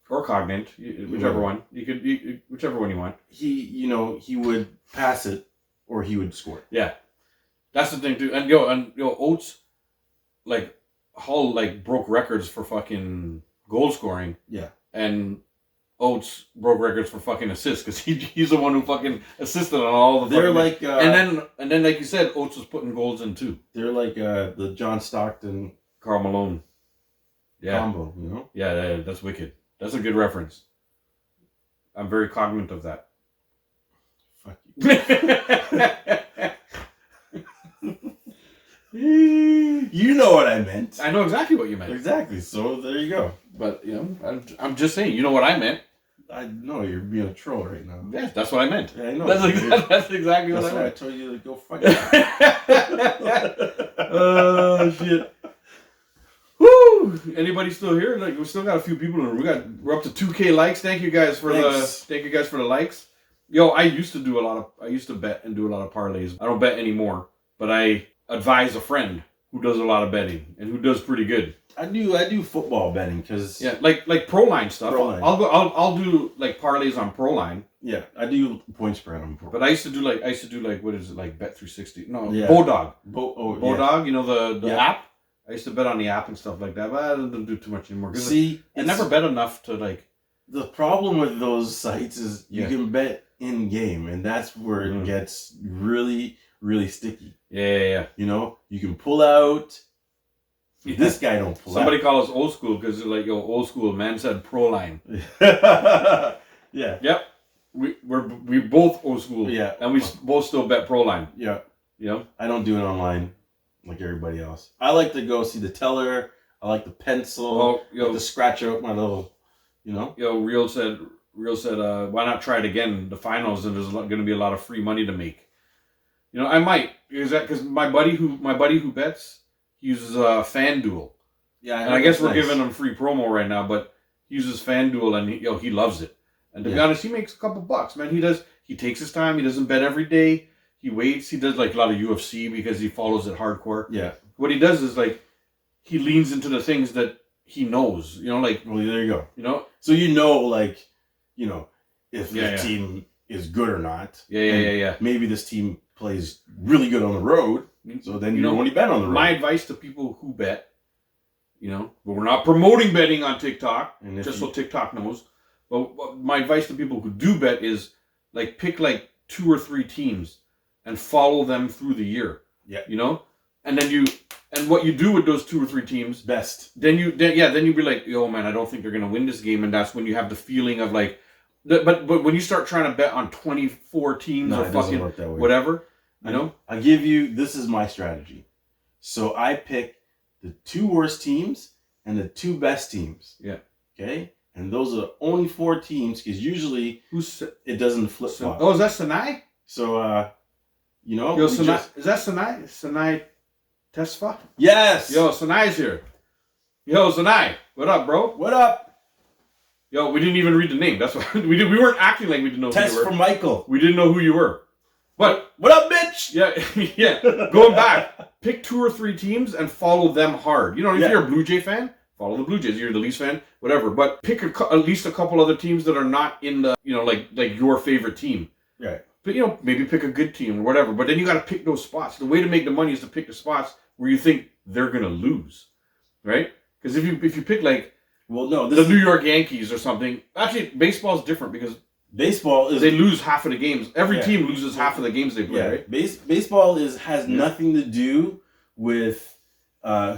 Or cognate, whichever one. You could whichever one you want. He would pass it or he would score. Yeah. That's the thing too. And Oates like Hull like broke records for fucking goal scoring. Yeah. And Oates broke records for fucking assists because he's the one who fucking assisted on all the. They're like and then like you said, Oates was putting goals in too. They're like the John Stockton, Karl Malone, combo. You know. Yeah, that's wicked. That's a good reference. I'm very cognizant of that. Fuck you. You know what I meant. I know exactly what you meant. Exactly. So there you go. But I'm just saying. You know what I meant. I know you're being a troll right now. Yeah, that's what I meant. Yeah, I know. That's exactly what I meant. That's why I told you to go fuck it. Oh shit. Woo! Anybody still here? Like we still got a few people in. We're up to 2K likes. Thank you guys for the likes. Yo, I used to bet and do a lot of parlays. I don't bet anymore, but I advise a friend who does a lot of betting and who does pretty good. I do football betting because like Proline stuff. Proline. I'll do like parlays on Proline. Yeah, I do point spread on Proline. But I used to do like what is it like Bet360? No, yeah. Bodog. Bodog, you know the app. I used to bet on the app and stuff like that, but I don't do too much anymore. See, I never bet enough to like. The problem with those sites is you can bet in game, and that's where it gets really, really sticky. Yeah. You know, you can pull out. This guy don't pull Somebody out. call us old school because they're like, yo, old school man said Proline. Yeah. Yep. We both old school. Yeah. And we both still bet Proline. Yeah. You know? I don't do it online like everybody else. I like to go see the teller. I like the pencil. Like to scratch out my little, you know. Yo, Real said, why not try it again? The finals, and there's going to be a lot of free money to make. You know, I might because my buddy who bets he uses FanDuel. Yeah, and I guess we're giving him free promo right now, but he uses FanDuel and he loves it. And to be honest, he makes a couple bucks, man. He takes his time. He doesn't bet every day. He waits. He does like a lot of UFC because he follows it hardcore. Yeah. What he does is like he leans into the things that he knows. You know, like well, there you go. You know, so if the team is good or not. Yeah. Maybe this team plays really good on the road. So then you only bet on the road. My advice to people who bet, but we're not promoting betting on TikTok, just so TikTok knows. But my advice to people who do bet is like pick like 2 or 3 teams and follow them through the year. Yeah. And then what you do with those 2 or 3 teams best. Then you be like, yo man, I don't think they're gonna win this game, and that's when you have the feeling of like, but when you start trying to bet on 24 teams or fucking whatever. I give you, this is my strategy. So I pick the 2 worst teams and the 2 best teams. Yeah. Okay? And those are the only 4 teams because usually it doesn't flip flop. Oh, is that Sinai? So You know? Yo, Sinai, is that Sinai? Sinai Tesfa? Yes! Yo, Sinai's here. Yo, Sinai, what up, bro? What up? Yo, we didn't even read the name. That's why we weren't acting like we didn't know Test who you were. from Michael. We didn't know who you were. But What up, bitch? yeah, yeah. Going back, pick 2 or 3 teams and follow them hard. You know, if Yeah. you're a Blue Jay fan, follow the Blue Jays. If you're the Leafs fan, whatever. But pick at least a couple other teams that are not in the, you know, like your favorite team. Right. But, you know, maybe pick a good team or whatever. But then you got to pick those spots. The way to make the money is to pick the spots where you think they're going to lose, right? Because if you pick, like, Well, no, the New York Yankees or something. Actually, baseball is different because baseball is they lose half of the games. Every Yeah. team loses half of the games they play, right? Baseball has nothing to do with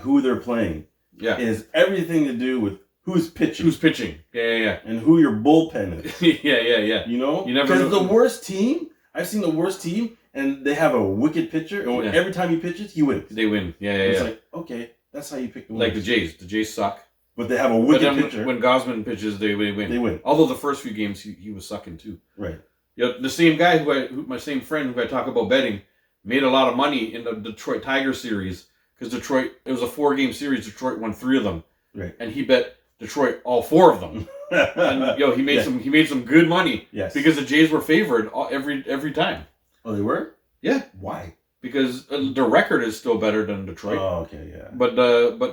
who they're playing. Yeah. It has everything to do with who's pitching. Who's pitching? Yeah. And who your bullpen is. Yeah. You know? You never Because know. the worst team, I've seen the worst team, and they have a wicked pitcher, and Yeah. every time he pitches, he wins. They win. Yeah. It's like, okay, that's how you pick the Like winners. the Jays. The Jays suck. But they have a But wicked then pitcher. when Gosman pitches, they win. They win. Although the first few games he was sucking too. Right. Yeah, the same guy my same friend who I talk about betting, made a lot of money in the Detroit Tigers series because Detroit, it was a 4-game series. Detroit won 3 of them. Right. And he bet Detroit all 4 of them. And he made some good money. Yes. Because the Jays were favored every time. Oh, they were? Yeah. Why? Because the record is still better than Detroit. Oh, okay, yeah. But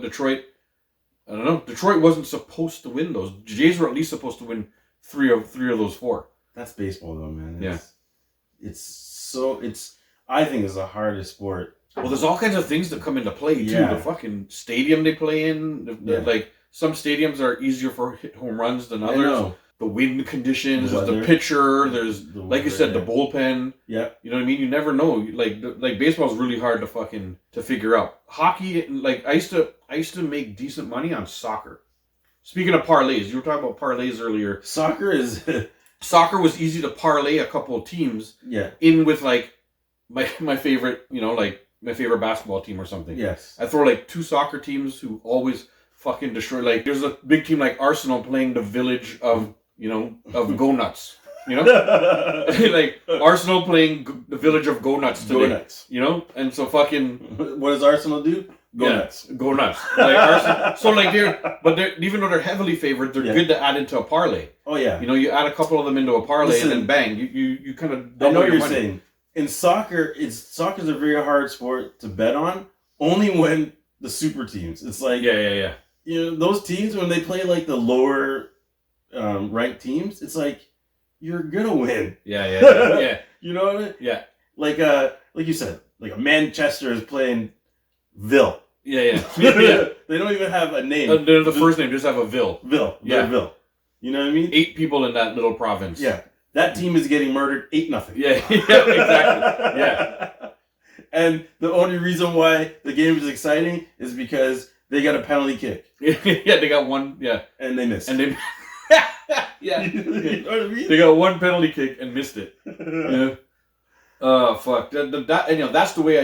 Detroit, I don't know. Detroit wasn't supposed to win those. The Jays were at least supposed to win three of those 4. That's baseball, though, man. Yeah. I think it's the hardest sport. Well, there's all kinds of things that come into play too. Yeah. The fucking stadium they play in. Yeah. Like some stadiums are easier for hit home runs than I others. know. The wind conditions, The there's the weather. pitcher, there's The like you weather, said, the yeah. bullpen. Yep. You know what I mean? You never know. Like baseball's really hard to figure out. Hockey, like I used to make decent money on soccer. Speaking of parlays, you were talking about parlays earlier. Soccer is, Soccer was easy to parlay a couple of teams yeah, in with like my favorite, you know, like my favorite basketball team or something. yes. I throw like 2 soccer teams who always fucking destroy. Like there's a big team like Arsenal playing the village of, you know, of Go Nuts. You know, like Arsenal playing the village of Go Nuts today. Go nuts. You know, and so fucking What does Arsenal do? Go yeah, nuts. Go Nuts. Like Arsenal. So like they're even though they're heavily favored, they're Yeah. good to add into a parlay. Oh, yeah. You know, you add a couple of them into a parlay Listen, and then bang, you kind of I know double what your you're money. saying. In soccer's a very hard sport to bet on, only when the super teams. It's like, Yeah. you know, those teams, when they play like the lower ranked teams, it's like, you're gonna win. Yeah. You know what I mean? Yeah. Like you said, like a Manchester is playing Ville. Yeah. They don't even have a name. They're the first name, just have a Ville. Ville. Yeah. They're Ville. You know what I mean? 8 people in that little province. Yeah. That team is getting murdered 8-0. Yeah, exactly. Yeah. And the only reason why the game is exciting is because they got a penalty kick Yeah, they got one. Yeah, and they missed. and they. Yeah, You know what I mean? they got one penalty kick and missed it. Yeah. Oh fuck! That you know that's the way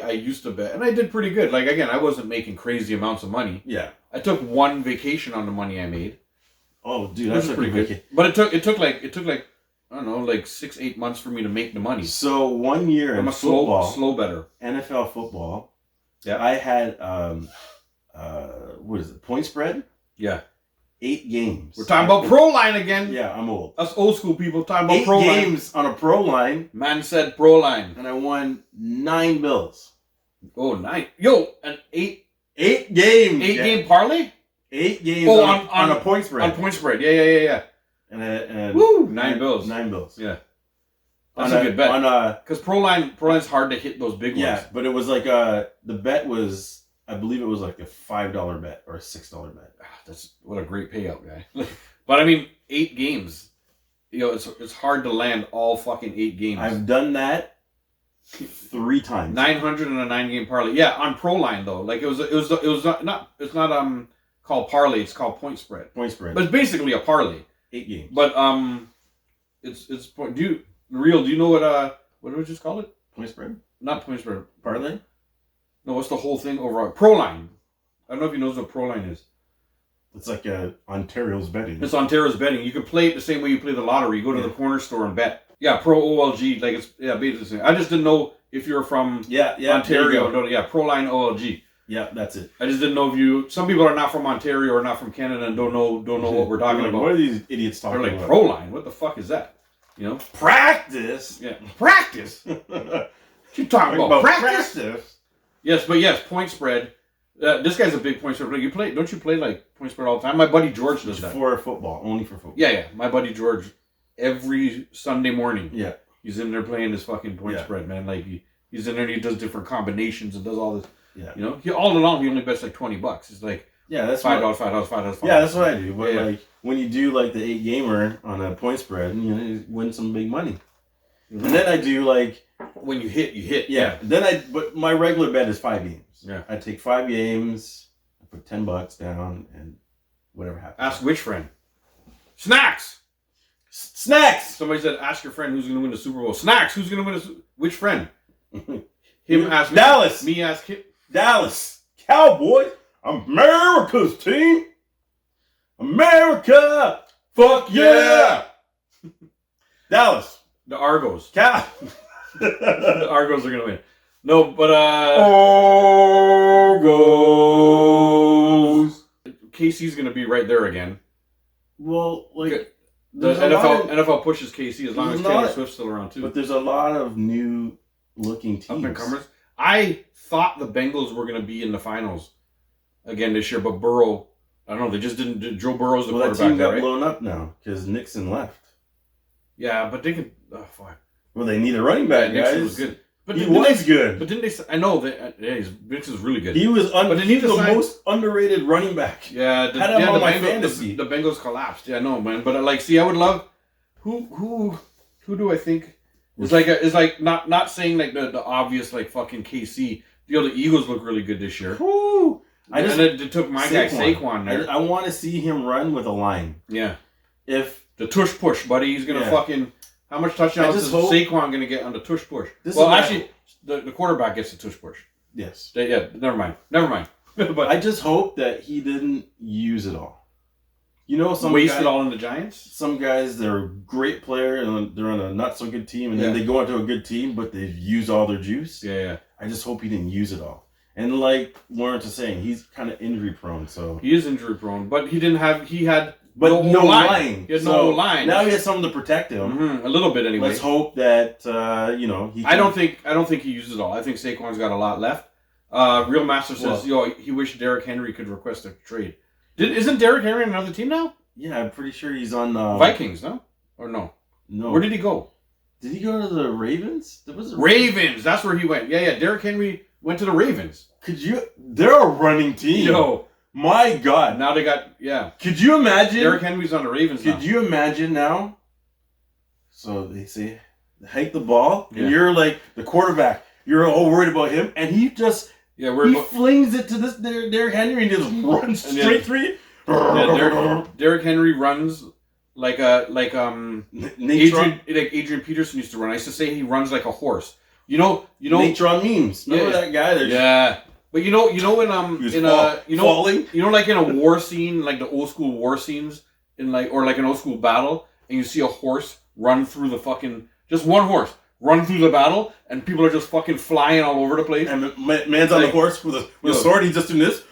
I used to bet, and I did pretty good. Like again, I wasn't making crazy amounts of money. Yeah. I took one vacation on the money I made. Oh, dude, Which that's is pretty pretty good. But it took like I don't know, like 6-8 months for me to make the money. So 1 year I'm in a football, slow better. NFL football, Yeah. I had what is it? Point spread? Yeah, 8 games. we're talking about Pro Line again. Yeah, I'm old. Us old school people talking about 8 Pro Line. games on a pro line, Man said Pro Line. and I won 9 bills. Oh, nice. Yo, an 8 8 games. game parlay 8 games Oh, on a point spread. on point spread. Yeah. And Woo, 9 bills. 9 bills. Yeah, that's a good bet. On a Because Pro Line's hard to hit those big yeah, ones. but it was like the bet was, I believe it was like a $5 bet or a $6 bet. Ah, that's what a great payout, guy. But I mean, 8 games. You know, it's hard to land all fucking 8 games. I've done that 3 times. 900 in a 9-game parlay. Yeah, on Pro Line though. Like it was not it's not called parlay. It's called point spread. Point spread. But it's basically a parlay. 8 games. But it's point. Do you know what would you just call it? Point spread? Not point spread. Parlay? No, what's the whole thing overall? Pro Line. I don't know if you know what Pro Line is. It's like Ontario's betting. It's Ontario's betting. You can play it the same way you play the lottery. You go to the corner store and bet. Yeah, pro OLG. Like it's basically. I just didn't know if you're from Yeah, Ontario. No, yeah, Proline OLG. Yeah, that's it. I just didn't know if you. Some people are not from Ontario or not from Canada and don't know what we're talking about. What are these idiots talking They're like about? Proline. What the fuck is that? You know, Practice. yeah, practice. What you talking about? Practice. Yes, but yes, point spread. This guy's a big point spread. You play? Don't you play like point spread all the time? My buddy George does that. For football, only for football. Yeah. My buddy George, every Sunday morning. Yeah. He's in there playing his fucking point spread, man. Like he's in there and he does different combinations and does all this. Yeah. You know, all along he only bets like $20. It's like that's $5, $5. Yeah, that's what I do. But like when you do like the 8-gamer on a point spread, you win some big money. Mm-hmm. And then I do like when you hit, you hit. Yeah. But my regular bet is 5 games. Yeah. I take 5 games, I put $10 down, and whatever happens. Ask which friend? Snacks. Snacks. Somebody said, ask your friend who's going to win the Super Bowl. Snacks. Who's going to win which friend? Him ask me. Dallas. Me ask him. Dallas Cowboys. America's team. America. Fuck yeah. Dallas. The Argos. The The Argos are going to win. No, but Argos. KC's going to be right there again. Well, like the NFL pushes KC as long as Taylor Swift's still around too. But there's a lot of new looking teams. Up and comers. I thought the Bengals were going to be in the finals again this year, but Burrow, I don't know, they just didn't. Joe Burrow's the quarterback. That team got right? blown up now because Nixon left. Yeah, but they could. Oh fuck. Well, they need a running back. Yeah, guys. Nixon was good. But he was good. But didn't they? I know that. Yeah, Nixon's really good. He was the most underrated running back. Yeah, had him on my fantasy. The Bengals collapsed. Yeah, no, man. But I would love. Who do I think is like not saying like the obvious like fucking KC. The Eagles look really good this year. Woo! And it took my guy Saquon there. I want to see him run with a line. Yeah. If the tush push, buddy, he's gonna fucking. How much touchdowns is Saquon going to get on the tush push? Actually, the quarterback gets the tush push. Yes. Yeah, never mind. But I just hope that he didn't use it all. You know, waste it all in the Giants? Some guys, they're a great player, and they're on a not-so-good team, and then they go into a good team, but they've used all their juice. Yeah. I just hope he didn't use it all. And like Lawrence is saying, he's kind of injury-prone, so... He is injury-prone, but he had... But no line. He had no line. Now he has something to protect him. Mm-hmm. A little bit anyway. Let's hope that he. I don't think he uses it all. I think Saquon's got a lot left. Real Master says, he wished Derrick Henry could request a trade. Isn't Derrick Henry on another team now? Yeah, I'm pretty sure he's on Vikings. No, or no? No. Where did he go? Did he go to the Ravens? Ravens. That's where he went. Yeah. Derrick Henry went to the Ravens. They're a running team. Yo. My God. Now they got, Could you imagine? Derrick Henry's on the Ravens now. Could you imagine now? So they say, hike the ball, and you're like the quarterback. You're all worried about him, and he just flings it to this Derrick Henry and just runs straight through. Derrick Henry runs like Adrian Peterson used to run. I used to say he runs like a horse. You know. Natron memes. Remember that guy? Yeah. But you know when falling? like in a war scene, like the old school war scenes in like an old school battle, and you see a horse run through the fucking just one horse run through the battle, and people are just fucking flying all over the place. And man's on the horse with a sword. He's just doing this.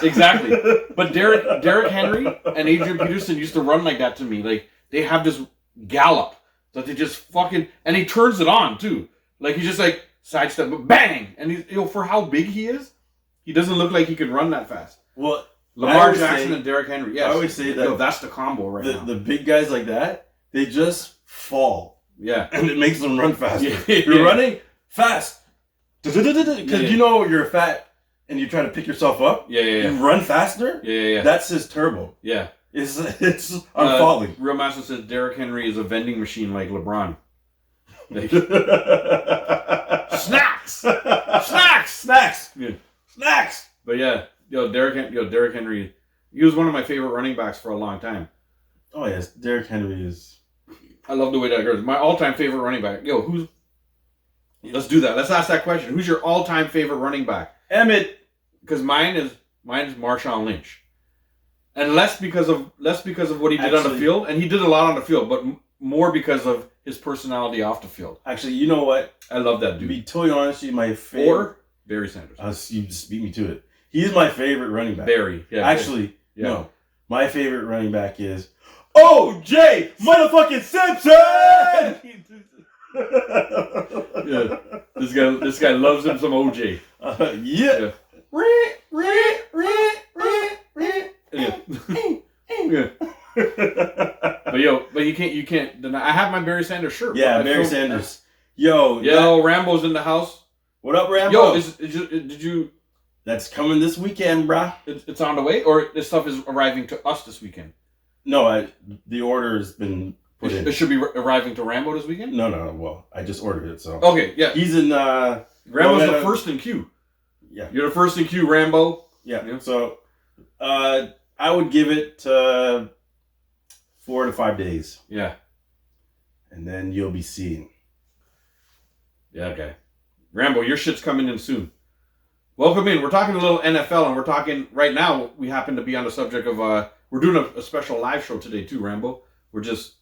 Exactly. But Derrick Henry and Adrian Peterson used to run like that to me. Like they have this gallop that they just fucking, and he turns it on too. Like he's just like. Sidestep, bang! And he's, for how big he is, he doesn't look like he could run that fast. Well, Lamar Jackson and Derrick Henry. Yes, I always say that that's the combo now. The big guys like that, they just fall. Yeah, and it makes them run faster. You're running fast because you know you're fat and you try to pick yourself up. Yeah. You run faster. Yeah. That's his turbo. Yeah, it's I'm falling. Real Master says Derrick Henry is a vending machine like LeBron. Snacks. Yeah. Snacks. But yeah, Derrick Henry, he was one of my favorite running backs for a long time. Oh yes, Derrick Henry is. I love the way that goes. My all-time favorite running back. Let's do that. Let's ask that question. Who's your all-time favorite running back? Emmett. Because mine is Marshawn Lynch. And less because of what he did on the field, and he did a lot on the field, but more because of his personality off the field. Actually, you know what? I love that dude. To be totally honest with you, my favorite... Or Barry Sanders. You just beat me to it. He's my favorite running back. Yeah. Actually, yeah. No. My favorite running back is O.J. motherfucking Simpson! Yeah. This guy loves him some OJ. Yeah. Yeah. But you can't deny. I have my Barry Sanders shirt. Yeah, Barry Sanders. Yo, Rambo's in the house. What up, Rambo? Yo, did you? That's coming this weekend, brah. It's on the way, or this stuff is arriving to us this weekend. No, the order has been put in. It should be arriving to Rambo this weekend. No. Well, I just ordered it, so. Okay, yeah. He's in. Rambo's the first in queue. Yeah. You're the first in queue, Rambo. Yeah. So, I would give it 4 to 5 days. Yeah. And then you'll be seeing. Yeah. Okay. Rambo, your shit's coming in soon. Welcome in. We're talking a little NFL, and we're talking right now. We happen to be on the subject of we're doing a special live show today too, Rambo. We're just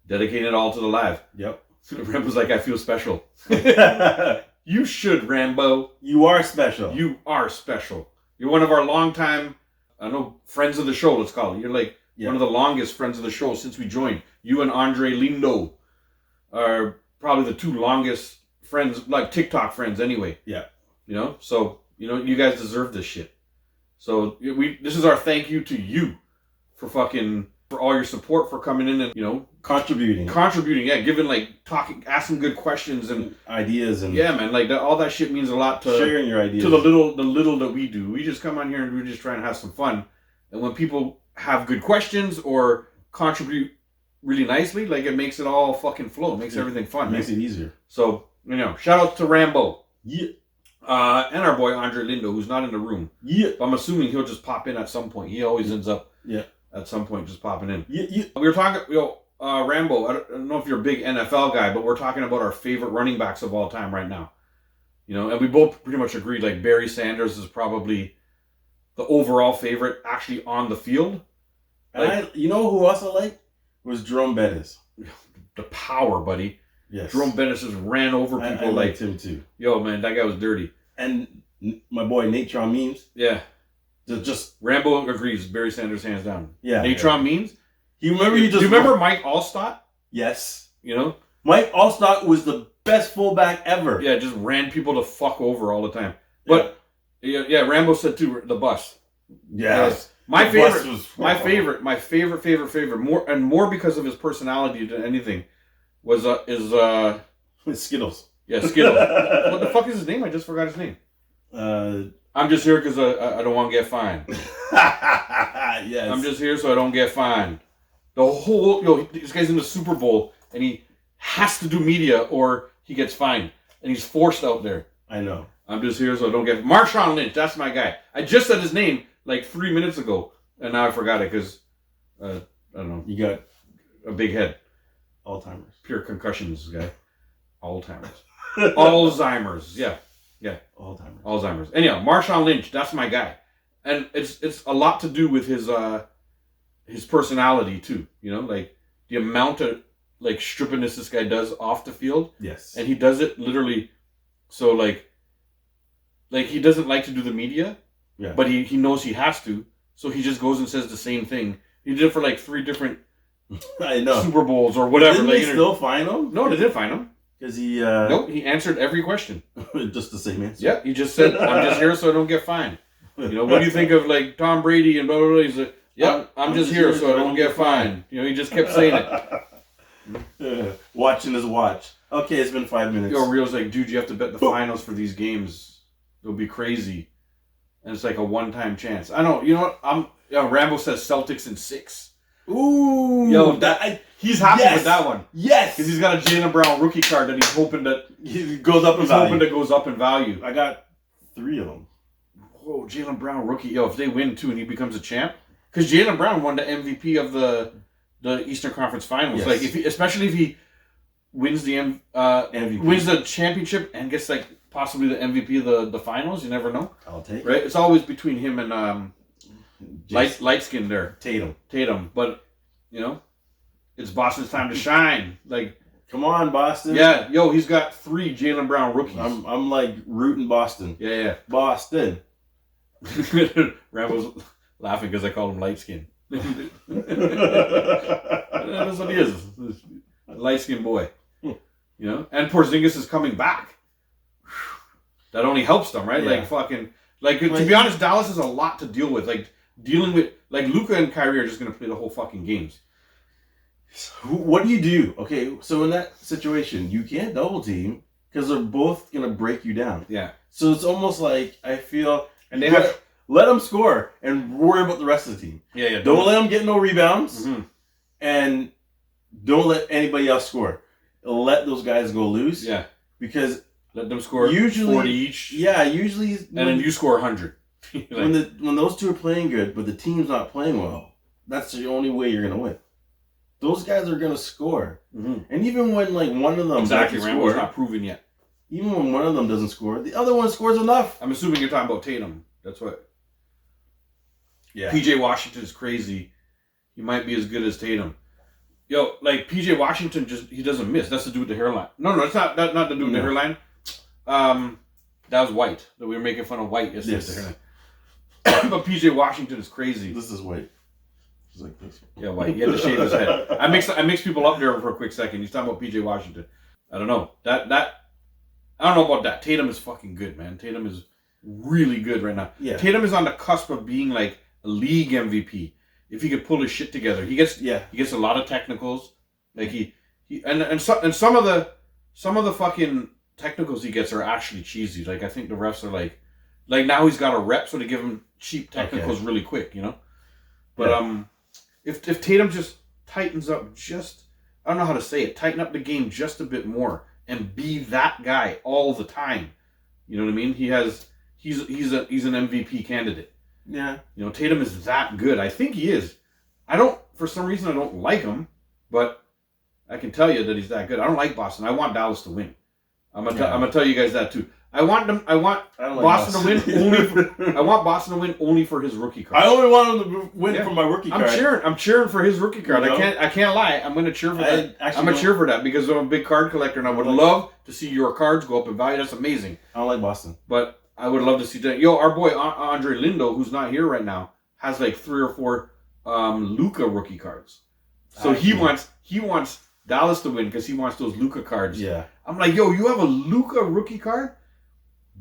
dedicating it all to the live. Yep. Rambo's like, I feel special. You should, Rambo. You are special. You are special. You're one of our longtime, friends of the show, let's call it. You're like one of the longest friends of the show since we joined. You and Andre Lindo are probably the 2 longest friends, like TikTok friends anyway. Yeah. So, you guys deserve this shit. So this is our thank you to you for all your support, for coming in and, contributing. Yeah, giving talking, asking good questions and ideas and yeah, man, all that shit means a lot to sharing your ideas. To the little that we do. We just come on here and we're just trying to have some fun. And when people have good questions or contribute really nicely, it makes it all fucking flow. It makes everything fun. It makes it easier. So, shout out to Rambo. Yeah. And our boy Andre Lindo, who's not in the room. Yeah. But I'm assuming he'll just pop in at some point. He always ends up at some point just popping in. Yeah. We were talking, Rambo, I don't know if you're a big NFL guy, but we're talking about our favorite running backs of all time right now. And we both pretty much agreed, Barry Sanders is probably the overall favorite actually on the field. And who else I like? Was Jerome Bettis. The power, buddy. Yes. Jerome Bettis just ran over people. I liked him too. Yo, man, that guy was dirty. And my boy Natron Means. Yeah. Just Rambo agrees. Barry Sanders hands down. Yeah. Natron Means. Do you remember Mike Allstott? Yes. Mike Allstott was the best fullback ever. Yeah, just ran people to fuck over all the time. But Rambo said too, the bus. Yes. My favorite, more because of his personality than anything, is Skittles. Yeah, Skittles. What the fuck is his name? I just forgot his name. I'm just here because I don't want to get fined. Yes. I'm just here so I don't get fined. The whole, this guy's in the Super Bowl and he has to do media or he gets fined. And he's forced out there. I know. I'm just here so I don't get... Marshawn Lynch, that's my guy. I just said his name 3 minutes ago. And now I forgot it because, I don't know. You got a big head. Alzheimer's. Pure concussions, guy. Alzheimer's. Yeah. Alzheimer's. Anyhow, Marshawn Lynch, that's my guy. And it's a lot to do with his personality too. The amount of strippiness this guy does off the field. Yes. And he does it literally so he doesn't like to do the media. Yeah. But he knows he has to. So he just goes and says the same thing. He did it for 3 different I know. Super Bowls or whatever. Didn't they still find him? No, they did find him. Because he... Nope, he answered every question. Just the same answer? Yeah, he just said, I'm just here so I don't get fined. What do you think of Tom Brady and blah, blah, blah? He's like, yeah, I'm just here so I don't get fined. He just kept saying it. Watching his watch. Okay, it's been 5 minutes. Rio's like, dude, you have to bet the finals for these games. It'll be crazy. And it's a one-time chance. I know, Rambo says Celtics in 6. Ooh. He's happy with that one. Yes. Because he's got a Jaylen Brown rookie card that he's hoping that goes up in value. Hoping that goes up in value. I got 3 of them. Whoa, Jaylen Brown rookie. If they win too and he becomes a champ. Because Jaylen Brown won the MVP of the Eastern Conference Finals. Yes. Especially if he wins the MVP. Wins the championship and gets possibly the MVP of the finals. You never know. I'll take it. Right? It's always between him and light skin there. Tatum. But, it's Boston's time to shine. Like, come on, Boston. Yeah, he's got 3 Jaylen Brown rookies. I'm like rooting Boston. Yeah. Boston. Rambo's laughing because I called him light skin. That's what he is. Light skinned boy. And Porzingis is coming back. That only helps them, right? Yeah. To be honest, Dallas has a lot to deal with. Like, dealing with, Luka and Kyrie are just going to play the whole fucking games. What do you do? Okay, so in that situation, you can't double team because they're both going to break you down. Yeah. So it's almost like, I feel, and they have let them score and worry about the rest of the team. Yeah. Don't let them get no rebounds, and don't let anybody else score. Let those guys go loose. Yeah. Because let them score usually 40 each. Yeah, usually. And then you score 100. When those two are playing good, but the team's not playing well, that's the only way you're going to win. Those guys are going to score. Mm-hmm. And even when one of them exactly, doesn't Rambo's score, not proven yet. Even when one of them doesn't score, the other one scores enough. I'm assuming you're talking about Tatum. That's what. Yeah. PJ Washington is crazy. He might be as good as Tatum. PJ Washington he doesn't miss. That's to do with the hairline. No, it's not. Not to do with the hairline. That was White. That we were making fun of White yesterday. Yes. The hairline. But PJ Washington is crazy. This is White. He's like this. Yeah, White. He had to shave his head. I mix people up there for a quick second. He's talking about PJ Washington. I don't know. I don't know about that. Tatum is fucking good, man. Tatum is really good right now. Yeah. Tatum is on the cusp of being like a league MVP. If he could pull his shit together, he gets a lot of technicals. Like and some of the fucking technicals he gets are actually cheesy. Like, I think the refs are like now he's got a rep, so they give him cheap technicals really quick, But if Tatum just tightens up I don't know how to say it, tighten up the game just a bit more and be that guy all the time. You know what I mean? He's an MVP candidate. Yeah. Tatum is that good. I think he is. For some reason I don't like him, but I can tell you that he's that good. I don't like Boston. I want Dallas to win. I'm gonna tell you guys that too. I want Boston to win only. I want Boston to win only for his rookie card. I only want him to win for my rookie card. I'm cheering for his rookie card. I can't lie. I'm going to cheer for that. I'm going to cheer for that because I'm a big card collector and I would love to see your cards go up in value. That's amazing. I don't like Boston, but I would love to see that. Our boy Andre Lindo, who's not here right now, has like 3 or 4 Luka rookie cards. So he wants Dallas to win because he wants those Luka cards. Yeah. I'm like, you have a Luka rookie card?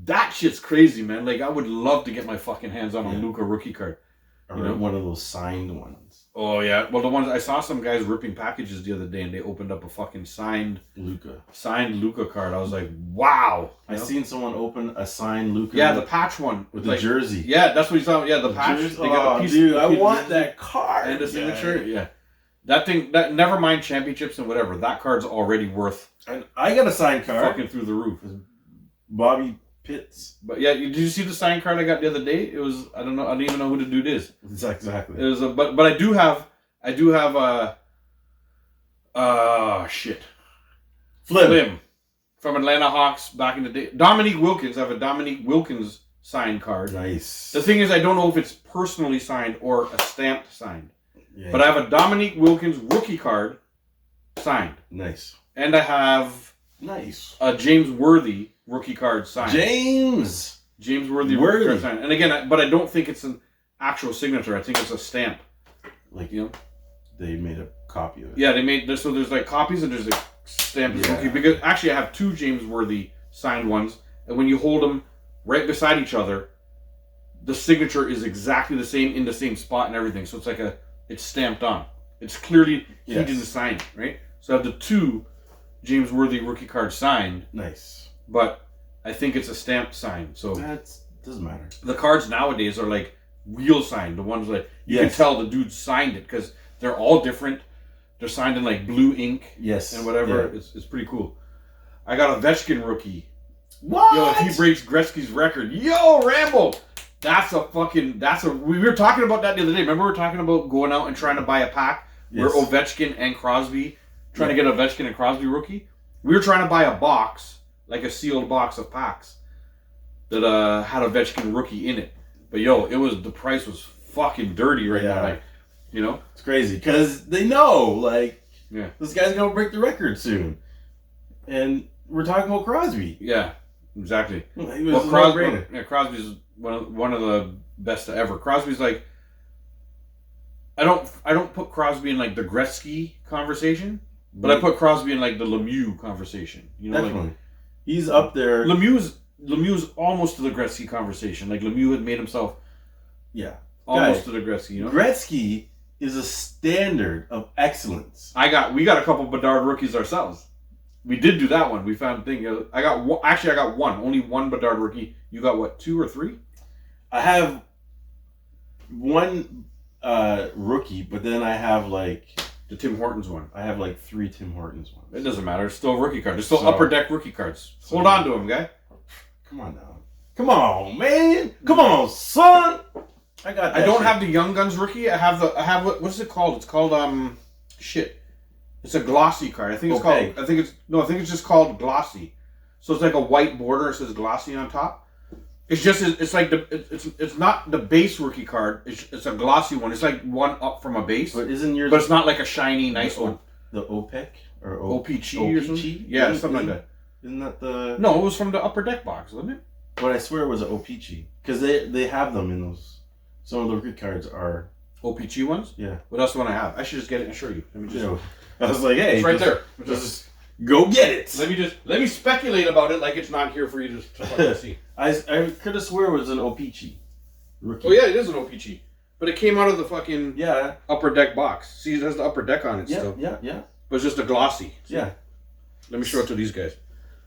That shit's crazy, man. Like, I would love to get my fucking hands on a Luka rookie card. Or one of those signed ones. Oh, yeah. Well, the ones I saw some guys ripping packages the other day and they opened up a fucking signed Luka card. I was like, wow. I seen someone open a signed Luka. Yeah, the patch one. With the jersey. Yeah, that's what you saw. Yeah, the patch. They got a piece, dude, I want that card. And the signature. Yeah. That thing, never mind championships and whatever. That card's already worth. And I got a signed card. Fucking through the roof. Bobby Pitts. But yeah, did you see the signed card I got the other day? It was, I don't even know who the dude is. Exactly. It was but I do have Flim from Atlanta Hawks back in the day. Dominique Wilkins. I have a Dominique Wilkins signed card. Nice. The thing is, I don't know if it's personally signed or a stamped signed. Yeah. But I have a Dominique Wilkins rookie card signed. Nice. And I have a James Worthy rookie card signed. James Worthy rookie card signed. And again, but I don't think it's an actual signature. I think it's a stamp. They made a copy of it. Yeah, they made this. So there's like copies and there's a stamped rookie. Because actually, I have 2 James Worthy signed ones, and when you hold them right beside each other, the signature is exactly the same in the same spot and everything. So it's like it's stamped on. It's clearly he didn't sign it, right? So I have the 2 James Worthy rookie cards signed. Nice. But I think it's a stamped sign. So that doesn't matter. The cards nowadays are like real signed. The ones that you can tell the dude signed it because they're all different. They're signed in like blue ink. Yes. And whatever. Yeah. It's pretty cool. I got a Ovechkin rookie. What? If he breaks Gretzky's record. Rambo! We were talking about that the other day. Remember we were talking about going out and trying to buy a pack where Ovechkin and Crosby, trying to get Ovechkin and Crosby rookie? We were trying to buy a box, like a sealed box of packs that had Ovechkin rookie in it. But the price was fucking dirty right now. Yeah. Like, you know, It's crazy because they know, like, yeah, this guy's gonna break the record soon, and we're talking about Crosby. yeah, exactly. He was Well, a Crosby, no-brainer. yeah, Crosby's one of the best ever. Crosby's like, I don't put Crosby in like the Gretzky conversation, but I put Crosby in like the Lemieux conversation. You know, Definitely. like He's up there. Lemieux's almost to the Gretzky conversation. Like Lemieux had made himself Yeah. almost to the Gretzky. You know, Gretzky is a standard of excellence. we got a couple Bedard rookies ourselves. We did do that one. We found thing. I got one. Only one Bedard rookie. You got what? 2 or 3? I have one rookie, but then I have like The Tim Hortons one. I have like 3 Tim Hortons ones. It doesn't matter. It's still a rookie card. There's still So- upper deck rookie cards. Hold on to them, guy. Come on now. Come on, man. Come on, son. I got. I that don't shit. have the Young Guns rookie. I have what's it called? It's called shit. It's a glossy card. I think it's Opaque. called. I think it's just called glossy. So it's like a white border. It says glossy on top. It's just it's like it's not the base rookie card. It's a glossy one. It's like one up from a base, But isn't yours? but it's not like a shiny nice one. The OPEC or OPG or something. OPG? Yeah, something like that. Isn't that the? No, it was from the upper deck box, wasn't it? But I swear it was an OPG because they have them in those. Some of the rookie cards are. OPG ones. Yeah. Well, that's the one I have. I should just get it and show you. Let me just. You know, I was like, hey, It's right just- there. Just go get it. Let me speculate about it like it's not here for you to fucking see. I could have swear it was an OPG rookie. Oh yeah, it is an OPG, but it came out of the fucking Yeah. upper deck box. See, it has the upper deck on it Yeah. still, Yeah. but it's just a glossy. Yeah. Let me show it to these guys.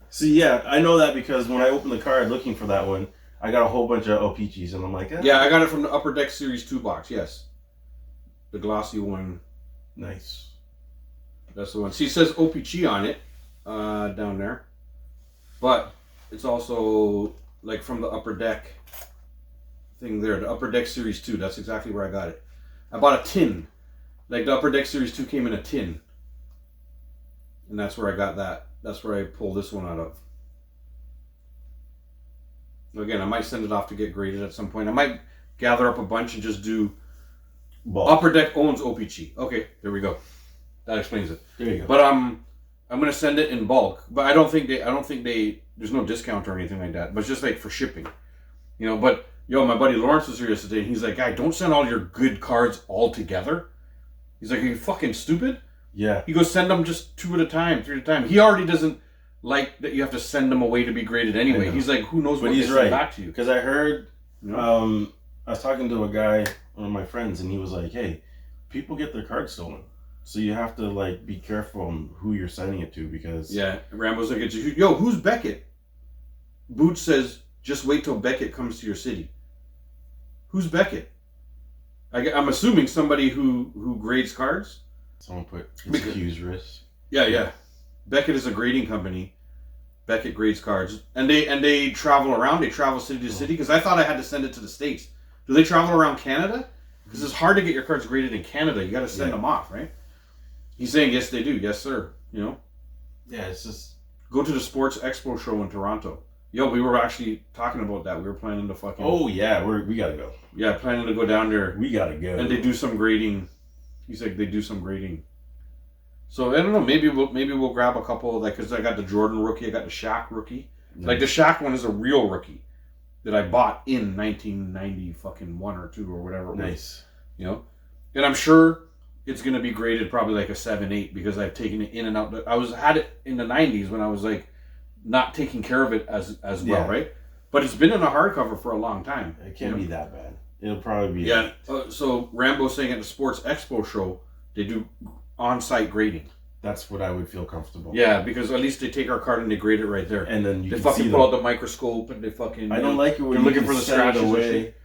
See, yeah, I know that because when I opened the card looking for that one, I got a whole bunch of OPGs, and I'm like, Yeah, I got it from the upper deck series 2 box. Yes, the glossy one. nice. That's the one. See, it says OPG on it down there, but it's also like from the upper deck thing there. The upper deck series 2. That's exactly where I got it. I bought a tin. Like the upper deck series 2 came in a tin, and that's where I got that. That's where I pulled this one out of. Again, I might send it off to get graded at some point. I might gather up a bunch and just do Ball. upper deck owns OPG. Okay, there we go. That explains it. There you go. But I'm gonna send it in bulk. But I don't think they there's no discount or anything like that. But it's just like for shipping, you know. But yo, my buddy Lawrence was here yesterday, and he's like, "Guy, don't send all your good cards all together." He's like, "Are you fucking stupid?" Yeah. He goes, "Send them just 2 at a time, 3 at a time." He already doesn't like that you have to send them away to be graded anyway. He's like, "Who knows But what he's they send right. back to you?" Because I heard, You know? I was talking to a guy, one of my friends, and he was like, hey, people get their cards stolen. So you have to, like, be careful on who you're sending it to because... Yeah, Rambo's like, "Yo, who's Beckett?" Boots says, "Just wait till Beckett comes to your city." Who's Beckett? I'm assuming somebody who grades cards. Someone put Because- Hughes. Yeah. Beckett is a grading company. Beckett grades cards, and they travel around. They travel city to city because I thought I had to send it to the States. Do they travel around Canada? Because it's hard to get your cards graded in Canada. You got to send them off, right? He's saying yes, they do. Yes, sir. You know, Yeah, it's just... go to the Sports Expo show in Toronto. Yo, we were actually talking about that. We were planning to fucking Oh, yeah, we gotta go. planning to go down there. We gotta go. And they do some grading. He's like, they do some grading. So I don't know. Maybe we'll grab a couple, like, because I got the Jordan rookie, I got the Shaq rookie. Nice. Like the Shaq one is a real rookie that I bought in 1990 fucking 1 or 2 or whatever it was. Nice. You know, and I'm sure it's gonna be graded probably like a 7-8 because I've taken it in and out. Had it in the 90s when I was like not taking care of it as well, Yeah. right? But it's been in a hardcover for a long time. It can't you know? be that bad. It'll probably be... Yeah. So Rambo's saying at the Sports Expo show they do on-site grading. That's what I would feel comfortable. Yeah, because at least they take our card and they grade it right there. And then you They can fucking see pull them. out the microscope and they fucking. I don't like it when they're you looking can for the send it scratches and away. shit.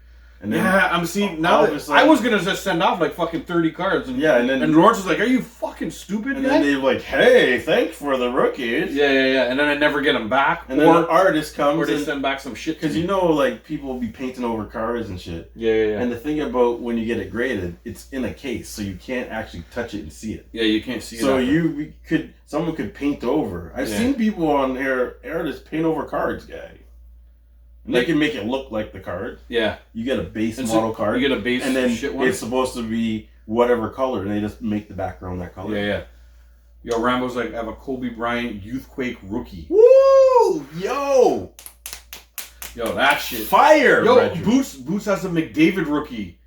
And then, Yeah, I'm seeing now all that of a sudden- I was gonna just send off like fucking 30 cards, and Yeah, and then- Lawrence was like, "Are you fucking stupid?" And guy?" then they're like, hey, thanks for the rookies. yeah, and then I never get them back, And then the artist or comes they and... send back some shit. Because you know, like, people will be painting over cars and shit. Yeah. And the thing about when you get it graded, it's in a case, so you can't actually touch it and see it. Yeah, you can't see So that. someone could paint over. I've Yeah. seen people on here, artists paint over cards, guy. And they can make it look like the card. Yeah. You get a base model card. You get a base and then shit one. it's supposed to be whatever color, and they just make the background that color. Yeah. Yo, Rambo's like, I have a Kobe Bryant Youthquake rookie. Woo! Yo, that shit. Fire! Yo, Retro. Boots has a McDavid rookie.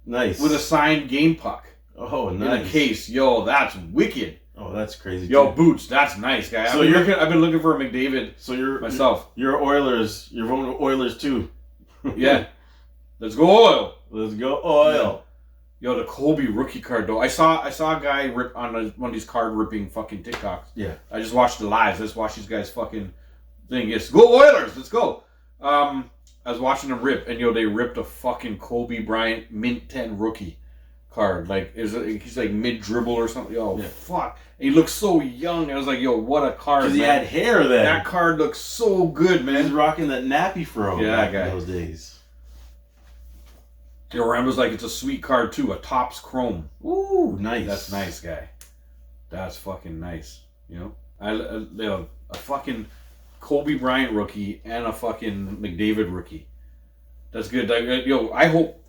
Nice. With a signed game puck. Oh, nice. In a case. Yo, that's wicked. Oh, that's crazy. Yo, too. Boots, that's nice, guy. So I've been looking for a McDavid. So you're myself. You're Oilers. You're voting Oilers too. Yeah. Let's go Oil. Let's go Oil. Yo, the Kobe rookie card though. I saw a guy rip on one of these card ripping fucking TikToks. Yeah. I just watched the lives. I just watched these guys fucking thing. Yes, go Oilers. Let's go. I was watching them rip, and they ripped a fucking Kobe Bryant mint 10 rookie card. Like he's like mid dribble or something. Yo, fuck. And he looks so young. I was like, yo, what a card. Because he had hair then. That card looks so good, man. He's rocking that nappy fro back in those days. Yo, Rambo's like, it's a sweet card too, a Topps Chrome. Ooh, nice. That's nice, guy. That's fucking nice. A fucking Kobe Bryant rookie and a fucking McDavid rookie. That's good. Yo, I hope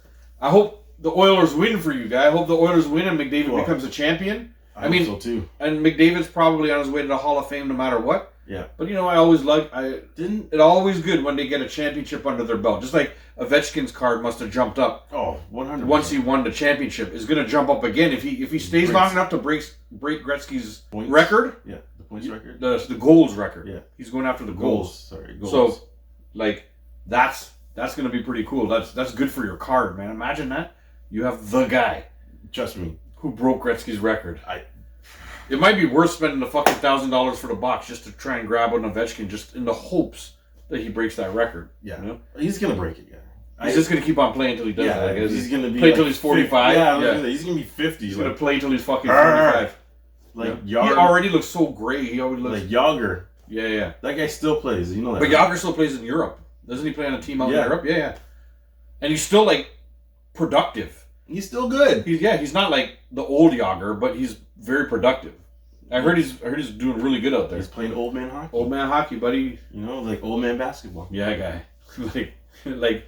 the Oilers win for you, guy. I hope the Oilers win and McDavid becomes a champion. I mean, so too. And McDavid's probably on his way to the Hall of Fame no matter what. Yeah. But I always it's always good when they get a championship under their belt. Just like Ovechkin's card must have jumped up. Oh, 100%. Once he won the championship, is going to jump up again if he stays long enough to break Gretzky's record. Yeah, the points record. The goals record. Yeah, he's going after the goals. Sorry, goals. So, that's going to be pretty cool. That's good for your card, man. Imagine that you have the guy. Trust me, who broke Gretzky's record. It might be worth spending the fucking $1,000 for the box just to try and grab an Ovechkin, just in the hopes that he breaks that record. Yeah, he's gonna break it. Yeah, he's just gonna keep on playing until he does that. I guess he's gonna be play until he's 45. Yeah, he's gonna be 50. He's gonna play until he's fucking 45. Yager. He already looks so gray. He already looks like Yager. Yeah. That guy still plays. You know that. But Yager still plays in Europe. Doesn't he play on a team out in Europe? Yeah. And he's still productive. He's still good. He's not like the old Yager, but he's very productive. I heard he's doing really good out there. He's playing old man hockey. Old man hockey, buddy. Like old man basketball. Yeah, guy. like